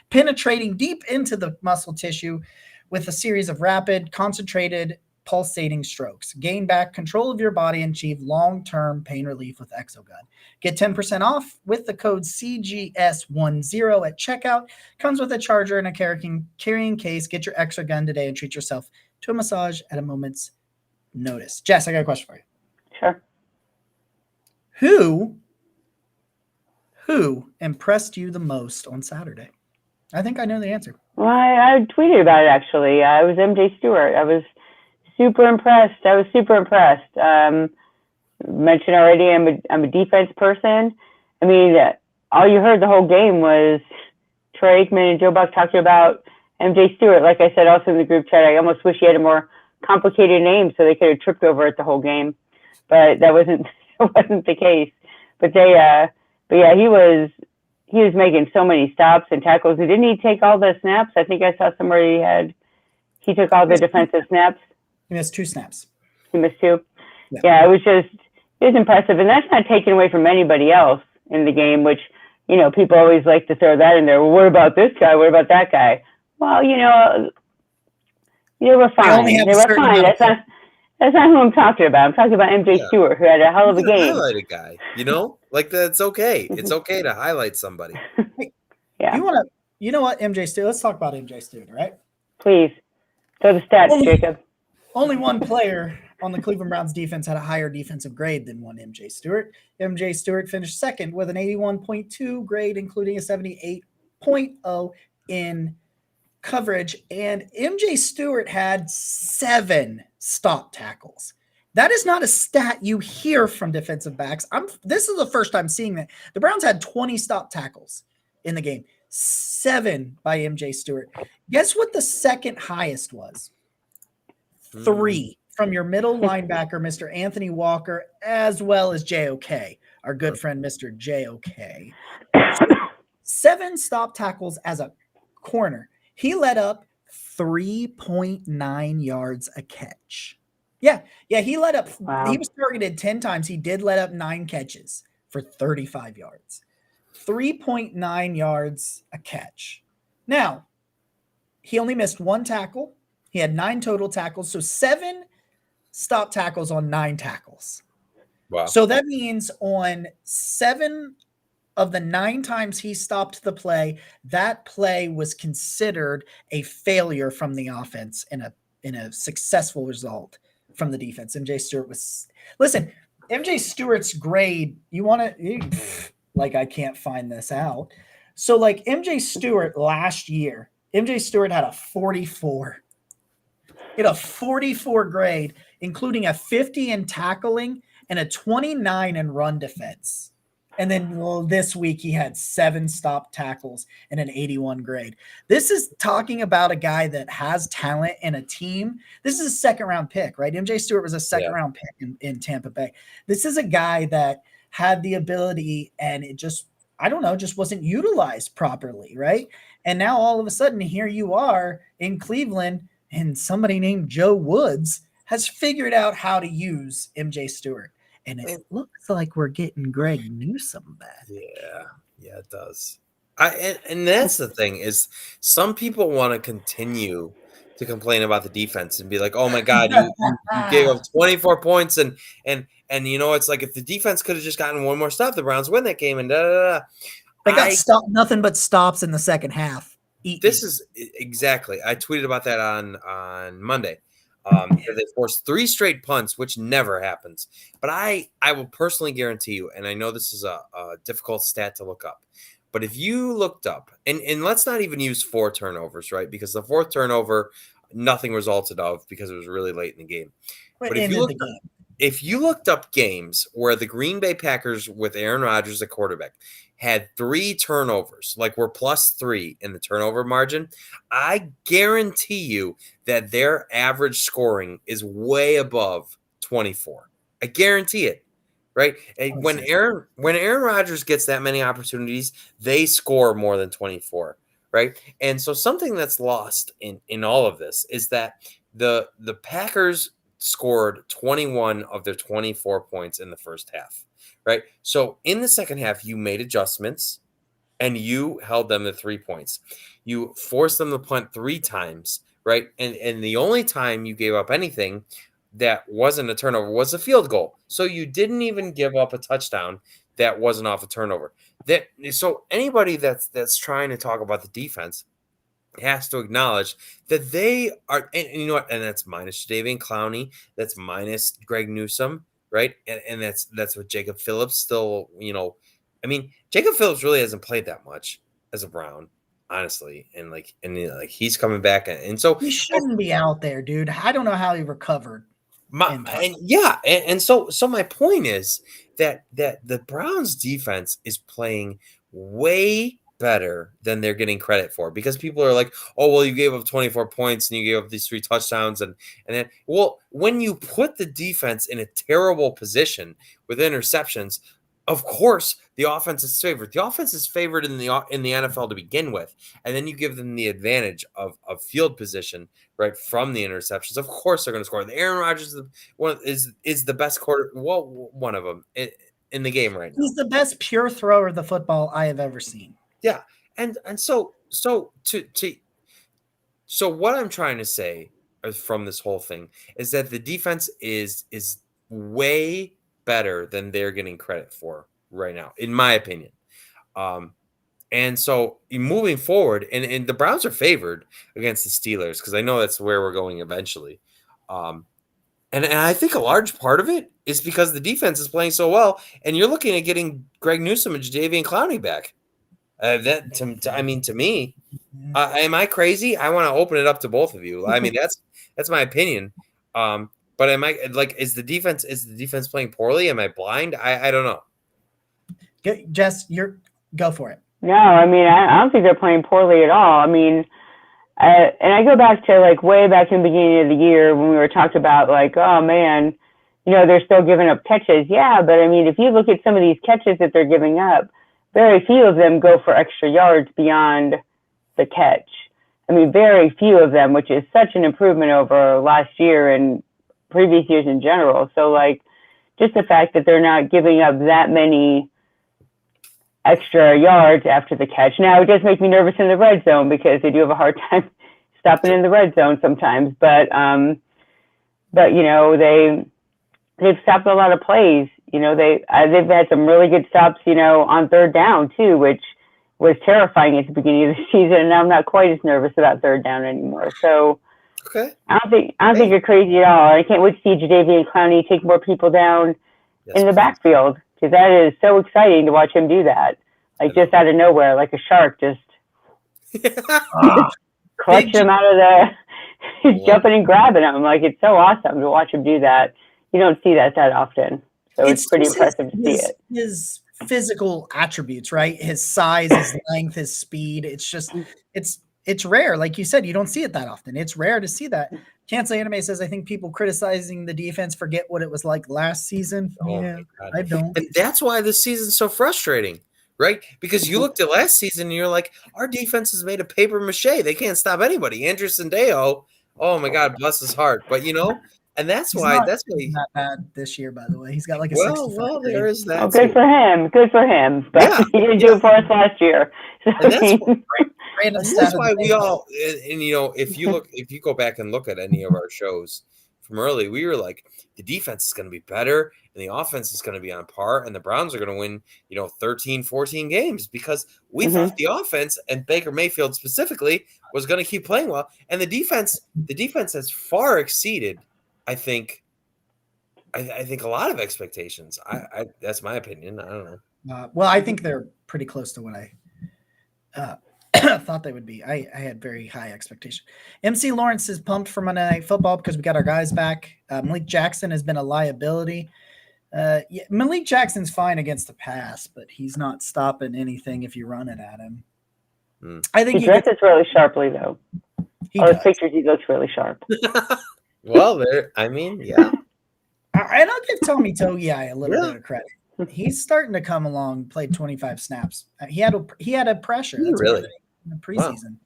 penetrating deep into the muscle tissue with a series of rapid, concentrated, pulsating strokes. Gain back control of your body and achieve long-term pain relief with Exogun. Get 10% off with the code CGS10 at checkout. Comes with a charger and a carrying case. Get your Exogun today and treat yourself to a massage at a moment's notice. Jess, I got a question for you. Sure. Who impressed you the most on Saturday? I think I know the answer. Well, I tweeted about it, actually. It was MJ Stewart. I was super impressed. I was super impressed. Mentioned already, I'm a defense person. I mean, all you heard the whole game was Troy Aikman and Joe Buck talking about MJ Stewart. Like I said, also in the group chat, I almost wish he had a more complicated name so they could have tripped over it the whole game, but that wasn't the case. But yeah, he was making so many stops and tackles. And didn't he take all the snaps? I think I saw somewhere he took all the defensive snaps. He missed 2 snaps. He missed 2. Yeah, it was impressive, and that's not taken away from anybody else in the game, which, you know, people always like to throw that in there. Well, what about this guy? What about that guy? Well, you know, they were fine. They were fine. That's not who I'm talking about. I'm talking about MJ Stewart, who had a hell of a game. Highlight a guy, you know, like that's okay. It's okay to highlight somebody. Yeah. You know what, MJ Stewart? Let's talk about MJ Stewart, right? Please. So the stats, Jacob. Only one player on the Cleveland Browns defense had a higher defensive grade than one MJ Stewart. MJ Stewart finished second with an 81.2 grade, including a 78.0 in coverage. And MJ Stewart had 7 stop tackles. That is not a stat you hear from defensive backs. This is the first time seeing that. The Browns had 20 stop tackles in the game. 7 by MJ Stewart. Guess what the second highest was? 3 from your middle linebacker, Mr. Anthony Walker, as well as JOK, our good friend, Mr. JOK. 7 stop tackles as a corner. He let up 3.9 yards a catch. Yeah, he let up. Wow. He was targeted 10 times. He did let up 9 catches for 35 yards. 3.9 yards a catch. Now, he only missed 1 tackle. He had 9 total tackles, so 7 stop tackles on 9 tackles. Wow. So that means on 7 of the 9 times he stopped the play, that play was considered a failure from the offense and a successful result from the defense. MJ Stewart was – listen, MJ Stewart's grade, I can't find this out. So, like, MJ Stewart last year, MJ Stewart had a 44. He had a 44 grade, including a 50 in tackling and a 29 in run defense. And then this week he had 7 stop tackles and an 81 grade. This is talking about a guy that has talent in a team. This is a 2nd round pick, right? MJ Stewart was a 2nd round pick in Tampa Bay. This is a guy that had the ability and it just wasn't utilized properly, right? And now all of a sudden here you are in Cleveland and somebody named Joe Woods has figured out how to use MJ Stewart. And it looks like we're getting Greg Newsome back. Yeah, it does. And that's the thing is some people want to continue to complain about the defense and be like, oh my God, you gave up 24 points and you know, it's like if the defense could have just gotten 1 more stop, the Browns win that game and They got nothing but stops in the second half. This is exactly. I tweeted about that on Monday. They forced 3 straight punts, which never happens. But I will personally guarantee you, and I know this is a difficult stat to look up, but if you looked up, and let's not even use 4 turnovers, right? Because the 4th turnover, nothing resulted of because it was really late in the game. But if you looked up games where the Green Bay Packers with Aaron Rodgers at quarterback had 3 turnovers, like were +3 in the turnover margin, I guarantee you that their average scoring is way above 24. I guarantee it, right? And when Aaron Rodgers gets that many opportunities, they score more than 24, right? And so something that's lost in all of this is that the Packers scored 21 of their 24 points in the first half, right? So in the second half, you made adjustments and you held them to 3 points. You forced them to punt 3 times, right? And the only time you gave up anything that wasn't a turnover was a field goal. So you didn't even give up a touchdown that wasn't off a turnover. So anybody that's trying to talk about the defense has to acknowledge that they are, and you know what, and that's minus Jadeveon Clowney, that's minus Greg Newsome, right? And that's what Jacob Phillips still, you know, I mean, Jacob Phillips really hasn't played that much as a Brown. honestly, and he's coming back, and so he shouldn't be out there, dude. I don't know how he recovered. So my point is that the Browns defense is playing way better than they're getting credit for, because people are like, oh, well, you gave up 24 points and you gave up these 3 touchdowns. And then, well, when you put the defense in a terrible position with interceptions, of course, the offense is favored. The offense is favored in the NFL to begin with, and then you give them the advantage of field position right from the interceptions. Of course, they're going to score. The Aaron Rodgers is the best quarter. Well, one of them in the game right now. He's the best pure thrower of the football I have ever seen. Yeah, and so what I'm trying to say from this whole thing is that the defense is way better than they're getting credit for right now, in my opinion. And so moving forward, and the Browns are favored against the Steelers, because I know that's where we're going eventually. And I think a large part of it is because the defense is playing so well, and you're looking at getting Greg Newsome and Jadeveon Clowney back. To me, am I crazy? I want to open it up to both of you. I mean, that's my opinion. But am I is the defense playing poorly? Am I blind? I don't know. Jess, go for it. No, I mean, I don't think they're playing poorly at all. I mean, and I go back to way back in the beginning of the year when we were talking about oh man, they're still giving up catches. Yeah, but I mean, if you look at some of these catches that they're giving up, very few of them go for extra yards beyond the catch. I mean, very few of them, which is such an improvement over last year and previous years in general. So just the fact that they're not giving up that many extra yards after the catch. Now, it does make me nervous in the red zone, because they do have a hard time stopping in the red zone sometimes. But they've stopped a lot of plays. They've had some really good stops, on third down too, which was terrifying at the beginning of the season. And I'm not quite as nervous about third down anymore. So okay, I don't think you're crazy at all. I can't wait to see Jadeveon Clowney take more people down in the backfield, because that is so exciting to watch him do that. Just out of nowhere, like a shark, just clutch him out of the jumping and grabbing him. It's so awesome to watch him do that. You don't see that often. So it's pretty impressive to see it. His physical attributes, right? His size, his length, his speed. It's just, it's rare. Like you said, you don't see it that often. It's rare to see that. Cancel Anime says, I think people criticizing the defense forget what it was like last season. Oh, yeah, I don't. And that's why this season's so frustrating, right? Because you looked at last season and you're like, our defense is made of paper mache. They can't stop anybody. Andrew Sandeo, oh my God, bless his heart. But and that's why he's not bad this year, by the way. He's got a 65. Well, there is that. Oh, good for him. Good for him. But he didn't do it for us last year. So, and that's why we all, and if you go back and look at any of our shows from early, we were like, the defense is going to be better and the offense is going to be on par, and the Browns are going to win, 13, 14 games, because we thought the offense, and Baker Mayfield specifically, was going to keep playing well. And the defense has far exceeded, I think a lot of expectations. I that's my opinion. I don't know. Well, I think they're pretty close to what I thought they would be. I had very high expectation. MC Lawrence is pumped for Monday Night Football because we got our guys back. Malik Jackson has been a liability. Malik Jackson's fine against the pass, but he's not stopping anything if you run it at him. I think he dresses really sharply, though. His pictures, he looks really sharp. Well, yeah. And I'll give Tommy Togiai a little bit of credit. He's starting to come along. Played 25 snaps. He had a pressure. That's really in the preseason.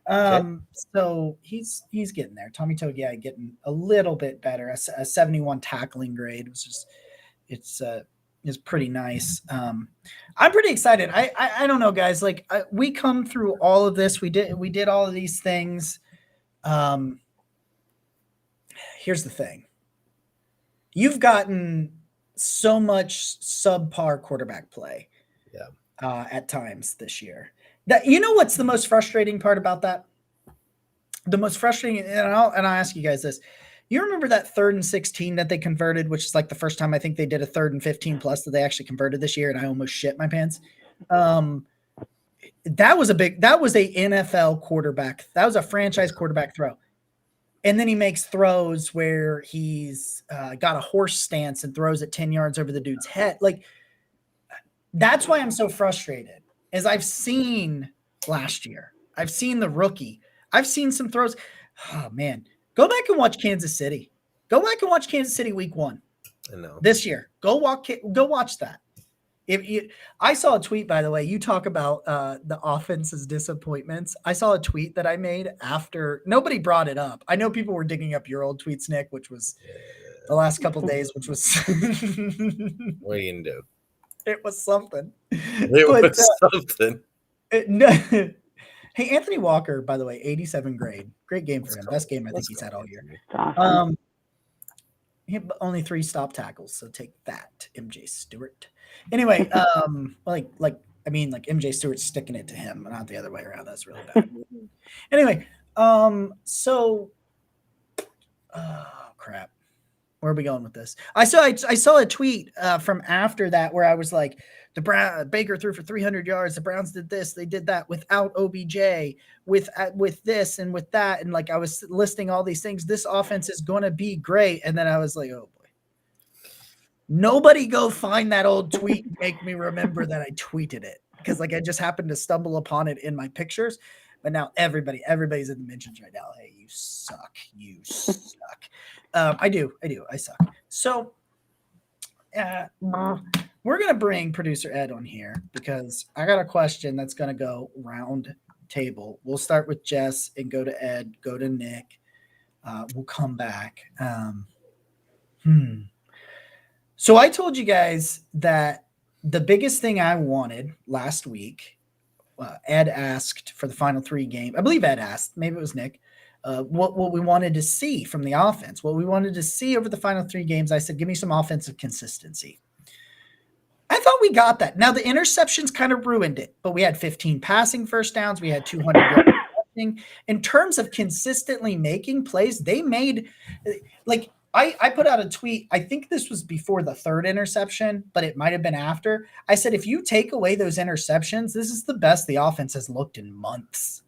Wow. So he's getting there. Tommy Togiai getting a little bit better. A 71 tackling grade, which is is pretty nice. I'm pretty excited. I don't know, guys. We come through all of this. We did all of these things. Here's the thing. You've gotten so much subpar quarterback play at times this year. That what's the most frustrating part about that? The most frustrating, and I'll ask you guys this. You remember that 3rd and 16 that they converted, which is the first time I think they did a 3rd and 15 plus that they actually converted this year, and I almost shit my pants. that was a NFL quarterback. That was a franchise quarterback throw. And then he makes throws where he's got a horse stance and throws it 10 yards over the dude's head. Like, that's why I'm so frustrated, is I've seen last year. I've seen the rookie. I've seen some throws. Oh, man. Go back and watch Kansas City. Go back and watch Kansas City week 1. I know. This year. Go watch that. I saw a tweet, by the way. You talk about the offense's disappointments. I saw a tweet that I made after nobody brought it up. I know people were digging up your old tweets, Nick, which was the last couple of days, which was what are you gonna do? It was something. Something. Hey, Anthony Walker, by the way, 87 grade. Great game for him. Best game I think he's had all year. He had only 3 stop tackles, so take that, MJ Stewart. Anyway, like MJ Stewart's sticking it to him, not the other way around. That's really bad. Anyway, crap. Where are we going with this? I saw a tweet from after that where I was like, Baker threw for 300 yards. The Browns did this, they did that without OBJ, with this and with that, and like I was listing all these things. This offense is going to be great, and then I was like, oh boy. Nobody go find that old tweet and make me remember that I tweeted it, because like I just happened to stumble upon it in my pictures. But now everybody's in the mentions right now. Hey, you suck. You suck. I do. I suck. So we're going to bring producer Ed on here because I got a question that's going to go round table. We'll start with Jess and go to Ed, go to Nick. We'll come back. So I told you guys that the biggest thing I wanted last week, Ed asked for the final 3 games. I believe Ed asked, maybe it was Nick, what we wanted to see from the offense, what we wanted to see over the final 3 games. I said, give me some offensive consistency. I thought we got that. Now, the interceptions kind of ruined it, but we had 15 passing first downs. We had 200 yards rushing. In terms of consistently making plays, they made like – I put out a tweet. I think this was before the 3rd interception, but it might have been after. I said, if you take away those interceptions, this is the best the offense has looked in months.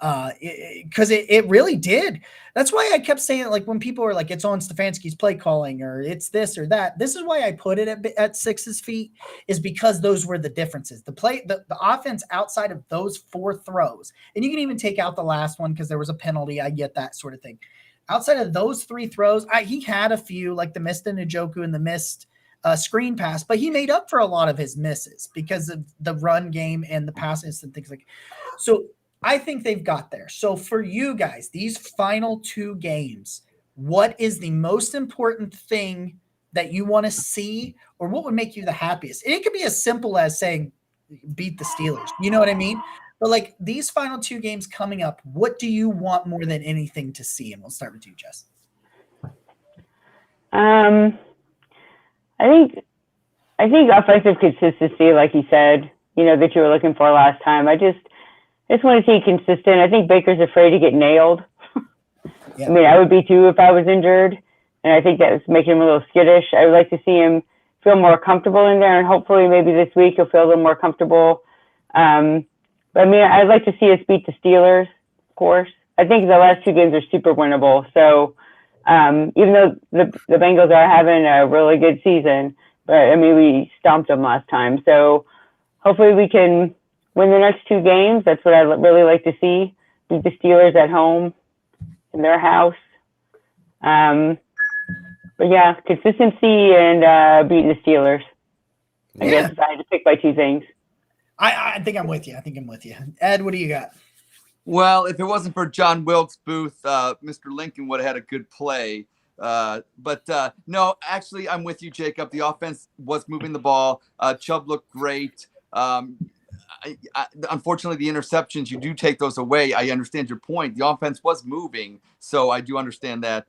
Because it really did. That's why I kept saying, like, when people were like, it's on Stefansky's play calling or it's this or that. This is why I put it at 6's feet, is because those were the differences. The offense outside of those 4 throws, and you can even take out the last one because there was a penalty. I get that sort of thing. Outside of those 3 throws, he had a few, like the missed Njoku and the missed screen pass, but he made up for a lot of his misses because of the run game and the passes and things like that. So I think they've got there. So for you guys, these final 2 games, what is the most important thing that you want to see, or what would make you the happiest? And it could be as simple as saying, beat the Steelers. You know what I mean? But like these final 2 games coming up, what do you want more than anything to see? And we'll start with you, Jess. I think offensive consistency, like you said, that you were looking for last time. I just want to see consistent. I think Baker's afraid to get nailed. Yeah. I mean, I would be too if I was injured, and I think that's making him a little skittish. I would like to see him feel more comfortable in there, and hopefully maybe this week he'll feel a little more comfortable. But I mean, I'd like to see us beat the Steelers, of course. I think the last 2 games are super winnable. So even though the Bengals are having a really good season, but I mean, we stomped them last time. So hopefully we can win the next 2 games. That's what I'd really like to see. Beat the Steelers at home in their house. But yeah, consistency and beating the Steelers. I guess if I had to pick my 2 things. I think I'm with you. Ed, what do you got? Well, if it wasn't for John Wilkes Booth, Mr. Lincoln would have had a good play. But no, actually, I'm with you, Jacob. The offense was moving the ball. Chubb looked great. Unfortunately, the interceptions, you do take those away. I understand your point. The offense was moving, so I do understand that.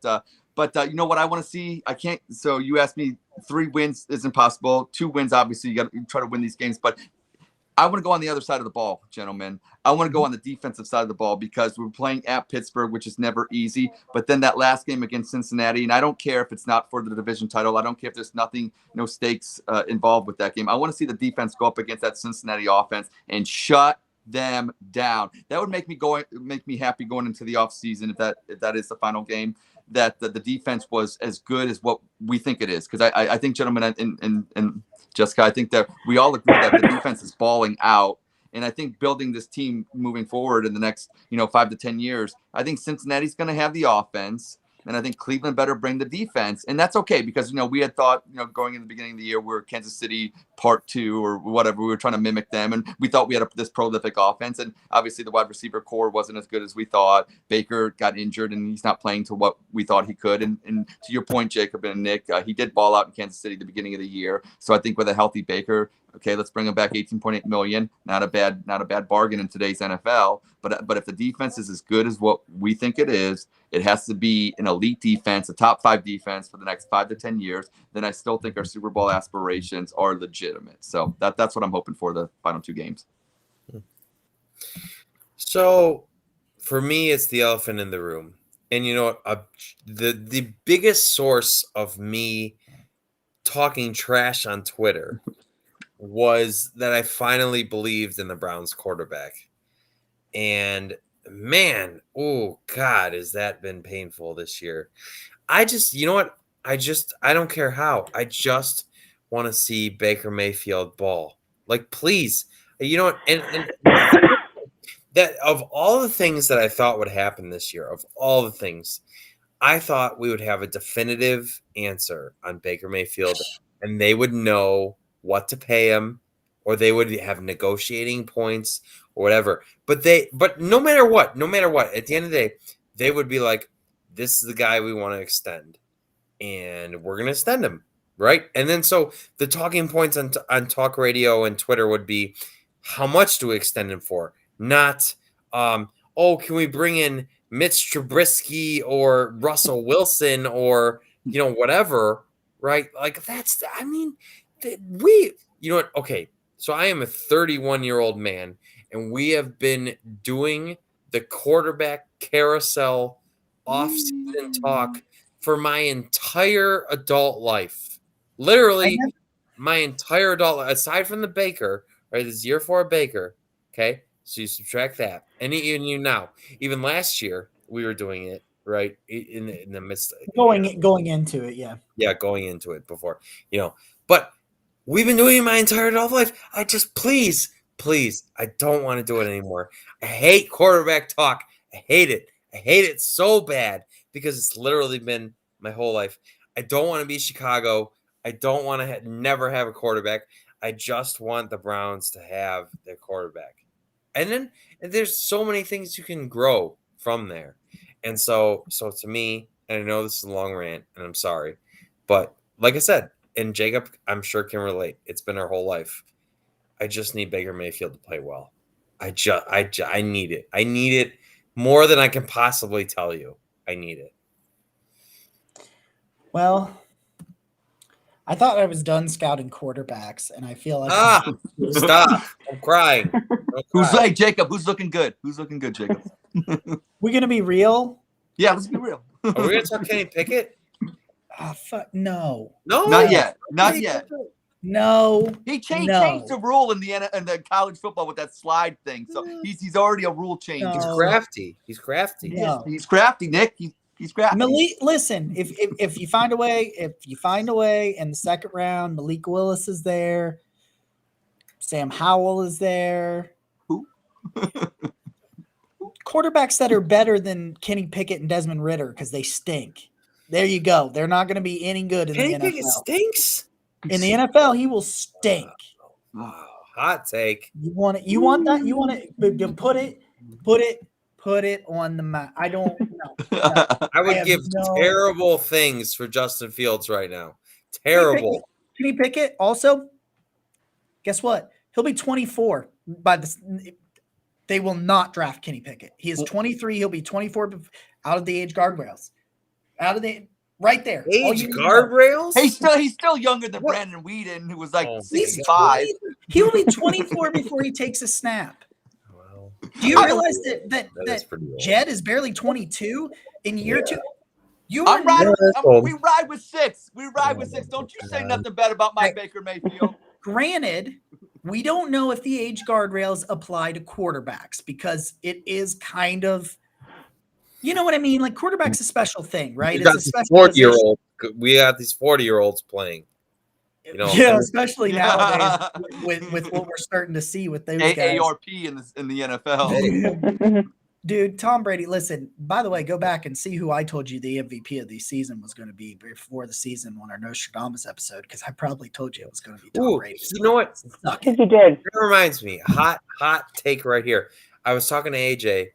But you know what I want to see? I can't. So you asked me 3 wins isn't possible. 2 wins, obviously, you got to try to win these games. But I want to go on the other side of the ball, gentlemen. I want to go on the defensive side of the ball because we're playing at Pittsburgh, which is never easy. But then that last game against Cincinnati, and I don't care if it's not for the division title. I don't care if there's no stakes involved with that game. I want to see the defense go up against that Cincinnati offense and shut them down. That would make me happy going into the offseason if that is the final game, that the defense was as good as what we think it is. Because I think, gentlemen, and Jessica, I think that we all agree that the defense is balling out. And I think building this team moving forward in the next, 5 to 10 years, I think Cincinnati's going to have the offense. And I think Cleveland better bring the defense. And that's okay because, we had thought, going in the beginning of the year, we're Kansas City part 2 or whatever. We were trying to mimic them. And we thought we had this prolific offense. And obviously the wide receiver core wasn't as good as we thought. Baker got injured and he's not playing to what we thought he could. And to your point, Jacob and Nick, he did ball out in Kansas City at the beginning of the year. So I think with a healthy Baker, okay, let's bring him back. 18.8 million. Not a bad bargain in today's NFL. But if the defense is as good as what we think it is, it has to be an elite defense, a top 5 defense for the next 5 to 10 years. Then I still think our Super Bowl aspirations are legitimate. So that's what I'm hoping for the final 2 games. So for me, it's the elephant in the room. And you know what? The biggest source of me talking trash on Twitter was that I finally believed in the Browns quarterback. And man, oh God, has that been painful this year. I don't care how. I just want to see Baker Mayfield ball. Like, please. You know what? And that of all the things that I thought would happen this year, of all the things, I thought we would have a definitive answer on Baker Mayfield and they would know what to pay him, or they would have negotiating points or whatever. But no matter what, at the end of the day, they would be like, this is the guy we want to extend, and we're going to extend him, right? And then so the talking points on talk radio and Twitter would be, how much do we extend him for? Not, can we bring in Mitch Trubisky or Russell Wilson or, whatever, right? Like okay. So I am a 31-year-old man, and we have been doing the quarterback carousel off-season talk for my entire adult life. Literally, my entire adult life, aside from the Baker, right? This is year 4 of Baker, okay? So you subtract that. And now, even last year, we were doing it, right? In the midst of going into it, yeah. Yeah, going into it before, But we've been doing it my entire adult life. I just, please, I don't want to do it anymore. I hate quarterback talk. I hate it. I hate it so bad because it's literally been my whole life. I don't want to be Chicago. I don't want to never have a quarterback. I just want the Browns to have their quarterback. And then there's so many things you can grow from there. And so to me, and I know this is a long rant, and I'm sorry, but like I said, and Jacob, I'm sure can relate. It's been our whole life. I just need Baker Mayfield to play well. I need it. I need it more than I can possibly tell you. I need it. Well, I thought I was done scouting quarterbacks, and I feel like stop! I'm crying. Who's like Jacob? Who's looking good? Who's looking good, Jacob? We're gonna be real. Yeah, let's be real. Are we gonna talk Kenny Pickett? Oh, fuck no! Not yet. Not yet. No, he changed the rule in the college football with that slide thing. So he's already a rule change. No. He's crafty. No. He's crafty, Nick. He's crafty. Malik, listen, if you find a way, in the second round, Malik Willis is there. Sam Howell is there. Who? Quarterbacks that are better than Kenny Pickett and Desmond Ridder because they stink. There you go. They're not going to be any good in the NFL. Pickett stinks. In the NFL, he will stink. Oh, hot take. You want it? You want that? You want it? Put it on the map. I don't know. No. I would give terrible things for Justin Fields right now. Terrible. Kenny Pickett also, guess what? He'll be 24 by this. They will not draft Kenny Pickett. He is 23. He'll be 24 out of the age guardrails. Right there. Age guardrails? He's still younger than Brandon Whedon, who was like 65. He will be 24 before he takes a snap. Wow. Do you realize that Jed is barely 22 in year 2? We ride with six. Don't you say nothing bad about my Baker Mayfield. Granted, We don't know if the age guardrails apply to quarterbacks because it is kind of, you know what I mean? Like quarterback's a special thing, right? It's a special 40-year-old. We got these 40-year-olds playing. You know, yeah, especially nowadays with what we're starting to see with those guys. AARP in the NFL. Dude, Tom Brady, listen, by the way, go back and see who I told you the MVP of the season was going to be before the season on our Nostradamus episode, because I probably told you it was going to be Tom Brady. You know what? I think you did. It reminds me, hot take right here. I was talking to AJ,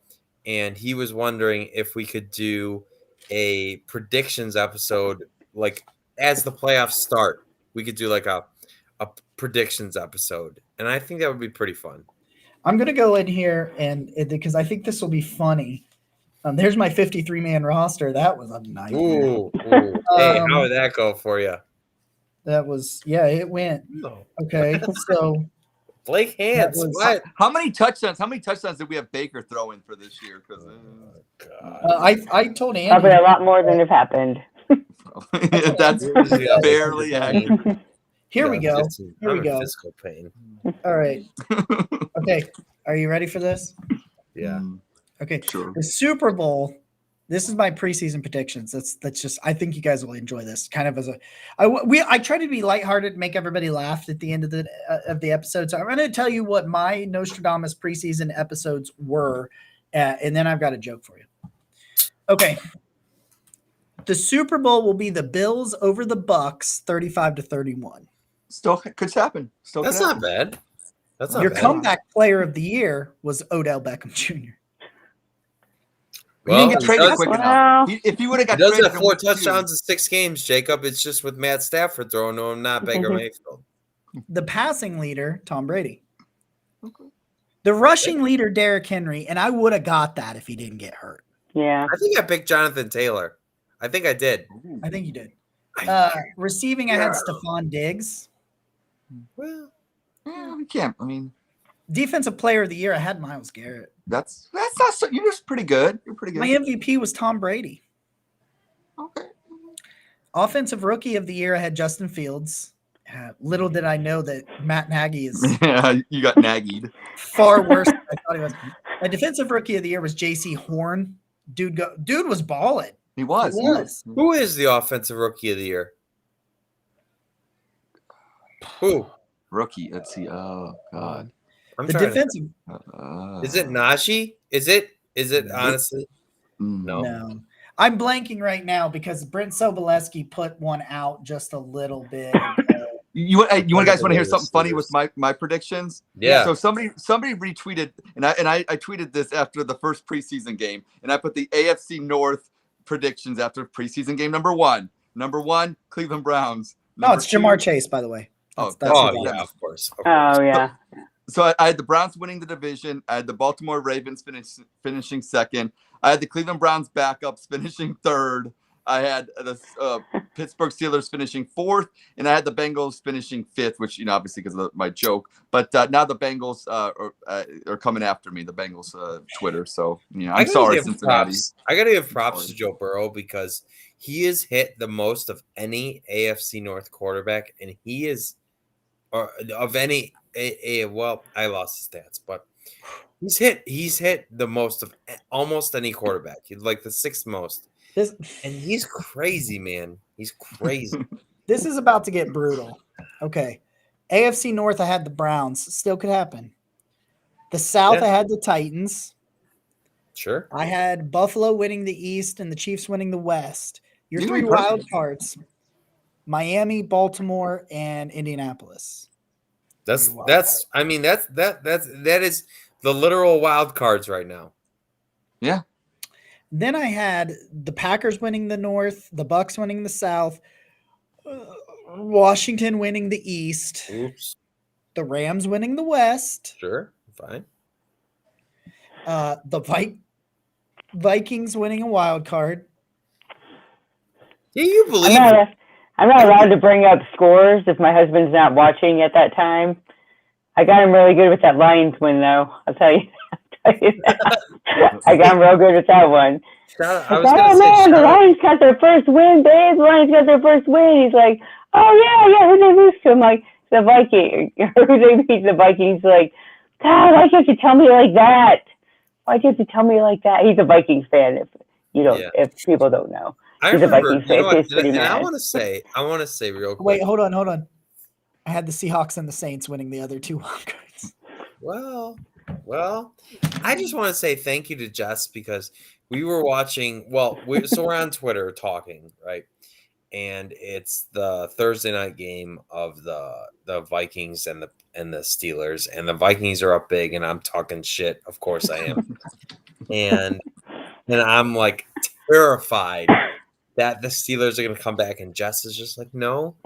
and he was wondering if we could do a predictions episode, like as the playoffs start. We could do like a predictions episode, and I think that would be pretty fun. I'm going to go in here because I think this will be funny. There's my 53-man roster. That was a nightmare. Ooh. Hey, how would that go for you? That was, yeah, it went. Okay, so Blake Hands. What? How many touchdowns did we have Baker throwing for this year? Because I told Andy. Probably a lot more than have happened. That's barely accurate. Here we go. Here we go. Physical pain. All right. Okay. Are you ready for this? Yeah. Okay. Sure. The Super Bowl. This is my preseason predictions. That's just. I think you guys will enjoy this. Kind of as I try to be lighthearted, make everybody laugh at the end of the episode. So I'm going to tell you what my Nostradamus preseason episodes were, and then I've got a joke for you. Okay. The Super Bowl will be the Bills over the Bucks, 35-31. Still could happen. That's not bad. That's not Your bad. comeback player of the year was Odell Beckham Jr. Well, he didn't get traded quick enough. If he would have got traded, he does have 4 touchdowns in 6 games, Jacob. It's just with Matt Stafford throwing to him, not Baker Mayfield. The passing leader, Tom Brady. Okay. The rushing leader, Derrick Henry, and I would have got that if he didn't get hurt. Yeah. I think I picked Jonathan Taylor. I think I did. I think you did. Receiving, I had Stephon Diggs. Well, yeah, we can't. I mean, defensive player of the year, I had Myles Garrett. That's not so. You're just pretty good. You're pretty good. My MVP was Tom Brady. Okay. Offensive rookie of the year, I had Justin Fields. Little did I know that Matt Nagy is. Yeah, you got Nagy'd. Far worse than I thought he was. My defensive rookie of the year was J.C. Horn. Dude was balling. He was. Who is the offensive rookie of the year? Who? Rookie. Let's see. Oh God. The defensive. Is it Najee? Is it honestly? No. I'm blanking right now because Brent Sobolewski put one out just a little bit. You guys want to hear something funny with my predictions? Yeah. So somebody retweeted, and I tweeted this after the first preseason game, and I put the AFC North predictions after preseason game number 1. Number 1, Cleveland Browns. No, it's Jamar Chase, by the way. Of course. Oh yeah. So I had the Browns winning the division. I had the Baltimore Ravens finishing second. I had the Cleveland Browns backups finishing third. I had the Pittsburgh Steelers finishing fourth, and I had the Bengals finishing fifth, which, obviously because of my joke. But now the Bengals are coming after me, the Bengals Twitter. So, I'm sorry, Cincinnati. I got to give props to Joe Burrow because he has hit the most of any AFC North quarterback, and he is of any well, I lost the stats, but he's hit the most of almost any quarterback. He's like the 6th most. And he's crazy, man. He's crazy. This is about to get brutal. Okay. AFC North, I had the Browns. Still could happen. The South, I had the Titans. Sure. I had Buffalo winning the East and the Chiefs winning the West. Your 3 wild cards: Miami, Baltimore, and Indianapolis. That is the literal wild cards right now. Yeah. Then I had the Packers winning the North, the Bucks winning the South, Washington winning the East, the Rams winning the West. Sure, fine. The Vikings winning a wild card. Yeah, you believe I'm not allowed to bring up scores if my husband's not watching at that time. I got him really good with that Lions win, though. I'll tell you. I got him real good with that one. The Lions got their first win, Dave. The Lions got their first win. He's like, oh, yeah, who did they lose to? I'm like, the Vikings. Who they beat the Vikings. Like, God, why can't you tell me like that? Why can't you tell me like that? He's a Vikings fan. If you don't, if people don't know, he's a Vikings fan. He's pretty mad. I want to say real quick. Wait, hold on. I had the Seahawks and the Saints winning the other 2 wild cards. Well, I just want to say thank you to Jess because we were watching. Well, we're on Twitter talking, right? And it's the Thursday night game of the Vikings and the Steelers, and the Vikings are up big, and I'm talking shit. Of course I am, and I'm like terrified that the Steelers are going to come back, and Jess is just like, no,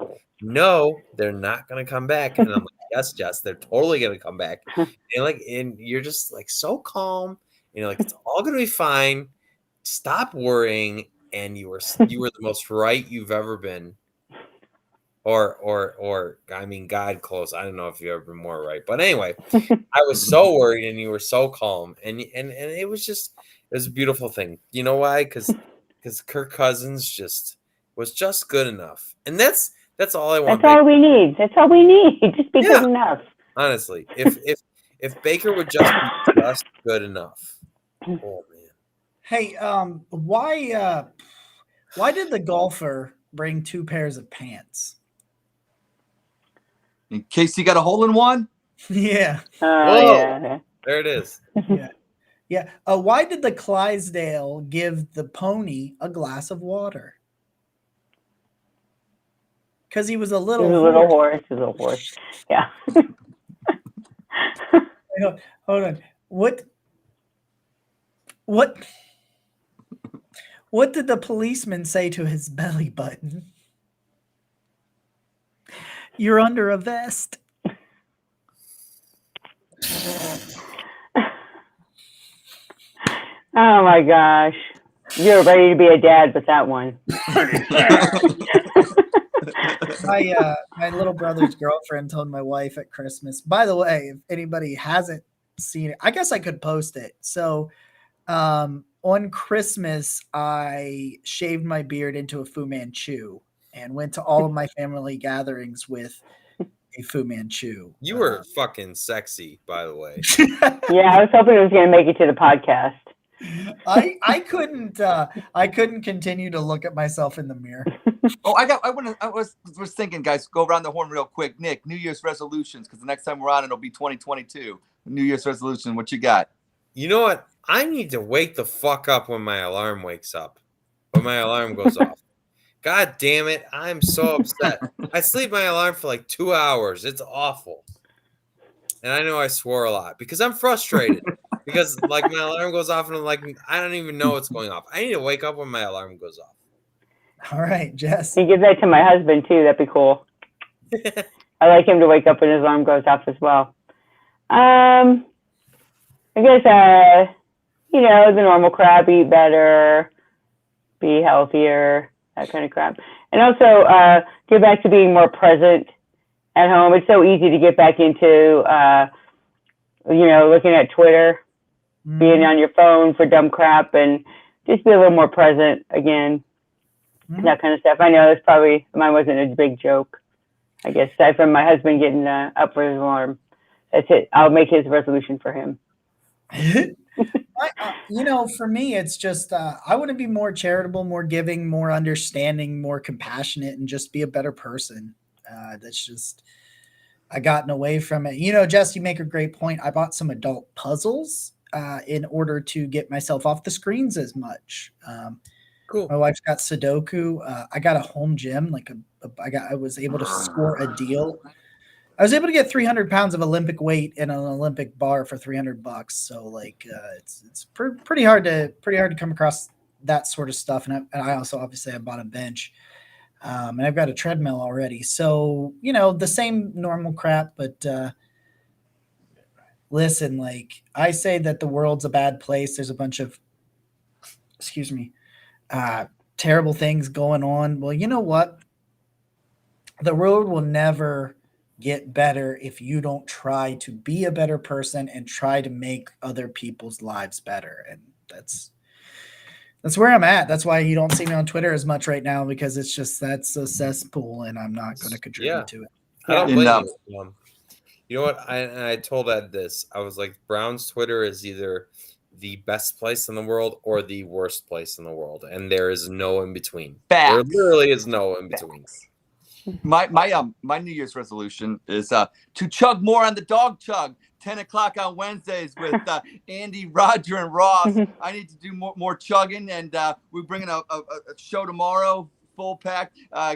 they're not going to come back, and I'm like, yes, Jess, they're totally going to come back, and you're just like so calm, and you're like, it's all going to be fine. Stop worrying. And you were the most right you've ever been, or I mean, God close. I don't know if you've ever been more right, but anyway, I was so worried, and you were so calm, and it was a beautiful thing. You know why? Because Kirk Cousins was just good enough, and that's all I want. That's all we need. That's all we need. Just be good enough. Honestly, if Baker would just be just good enough, oh man. Hey, why did the golfer bring 2 pairs of pants? In case you got a hole in one? Yeah. Yeah. There it is. Yeah. Why did the Clydesdale give the pony a glass of water? Because he was a little horse. He was a little horse. Yeah. Hold on. What did the policeman say to his belly button? You're under a vest. Oh my gosh. You're ready to be a dad with that one. My little brother's girlfriend told my wife at Christmas. By the way, if anybody hasn't seen it, I guess I could post it. So on Christmas, I shaved my beard into a Fu Manchu and went to all of my family gatherings with a Fu Manchu. You were fucking sexy, by the way. Yeah, I was hoping it was going to make it to the podcast. I couldn't continue to look at myself in the mirror. I was thinking, guys, go around the horn real quick. Nick, New Year's resolutions, because the next time we're on, it'll be 2022. New Year's resolution. What you got? You know what? I need to wake the fuck up when my alarm wakes up. When my alarm goes off. God damn it. I'm so upset. I sleep my alarm for like 2 hours. It's awful. And I know I swore a lot because I'm frustrated. Because like my alarm goes off and I'm like, I don't even know what's going off. I need to wake up when my alarm goes off. All right, Jess. You give that to my husband too. That'd be cool. I like him to wake up when his alarm goes off as well. I guess, the normal crap, eat better, be healthier, that kind of crap. And also get back to being more present at home. It's so easy to get back into, looking at Twitter, being on your phone for dumb crap, and just be a little more present again, that kind of stuff. I know mine wasn't a big joke, I guess, aside from my husband getting up for his alarm. That's it. I'll make his resolution for him. For me, it's just I want to be more charitable, more giving, more understanding, more compassionate, and just be a better person. That's just I gotten away from it. Jess, you make a great point. I bought some adult puzzles in order to get myself off the screens as much. Cool. My wife's got Sudoku. I got a home gym. I was able to score a deal. I was able to get 300 pounds of Olympic weight in an Olympic bar for $300. So it's pretty hard to come across that sort of stuff. And I also obviously I bought a bench, and I've got a treadmill already. So the same normal crap. But listen, I say that the world's a bad place. There's a bunch of terrible things going on. Well, you know what? The world will never get better if you don't try to be a better person and try to make other people's lives better. And that's where I'm at. That's why you don't see me on Twitter as much right now, because it's just that's a cesspool and I'm not going to contribute to it. I don't Yeah. blame you. You know what? I told Ed this. I was like, Brown's Twitter is either the best place in the world or the worst place in the world, and there is no in between. Facts. There literally is no in between. My New Year's resolution is to chug more on the dog chug. 10 o'clock on Wednesdays with Andy, Roger, and Ross. I need to do more chugging, and we're bringing a show tomorrow, full pack.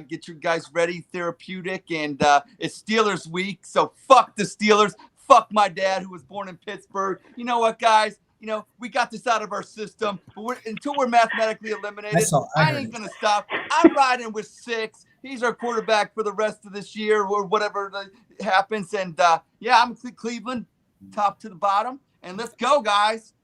Get you guys ready, therapeutic, and it's Steelers week, so fuck the Steelers. Fuck my dad, who was born in Pittsburgh. You know what, guys? You know, we got this out of our system, but until we're mathematically eliminated, I ain't going to stop. I'm riding with 6. He's our quarterback for the rest of this year or whatever happens. And, yeah, I'm Cleveland, top to the bottom. And let's go, guys.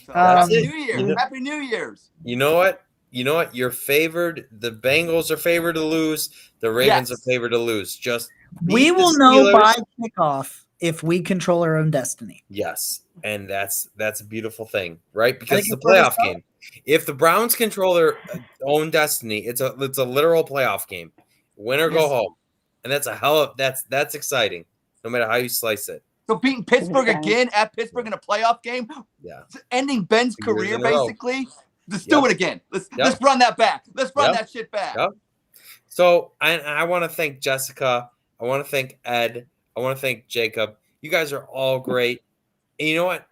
So, Happy New Year. Happy New Year's. You know what? You're favored. The Bengals are favored to lose. The Ravens are favored to lose. Just we will know by kickoff if we control our own destiny. Yes, and that's a beautiful thing, right? Because it's the playoff game. If the Browns control their own destiny, it's a literal playoff game. Win or go home, and that's that's exciting, no matter how you slice it. So beating Pittsburgh again at Pittsburgh in a playoff game, ending Ben's career basically. Let's do it again. Let's run that back. Let's run that shit back. Yep. So I want to thank Jessica. I want to thank Ed. I want to thank Jacob. You guys are all great. And you know what?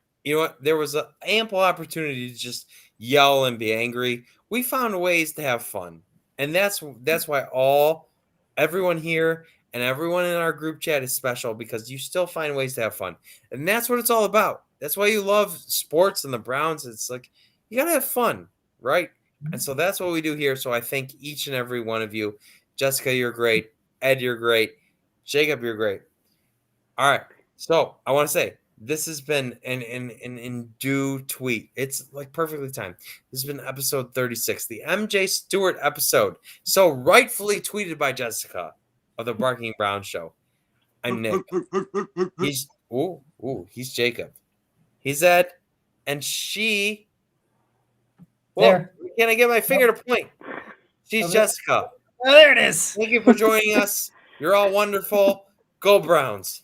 There was an ample opportunity to just yell and be angry. We found ways to have fun. And that's why everyone here and everyone in our group chat is special, because you still find ways to have fun. And that's what it's all about. That's why you love sports and the Browns. It's like, you got to have fun, right? And so that's what we do here. So I thank each and every one of you. Jessica, you're great. Ed, you're great. Jacob, you're great. All right. So I want to say, this has been an due tweet. It's like perfectly timed. This has been episode 36, the MJ Stewart episode. So rightfully tweeted by Jessica of the Barking Brown Show. I'm Nick. He's Jacob. He's Ed. And she... Well, can I get my finger to point? She's Jessica. Oh, there it is. Thank you for joining us. You're all wonderful. Go Browns.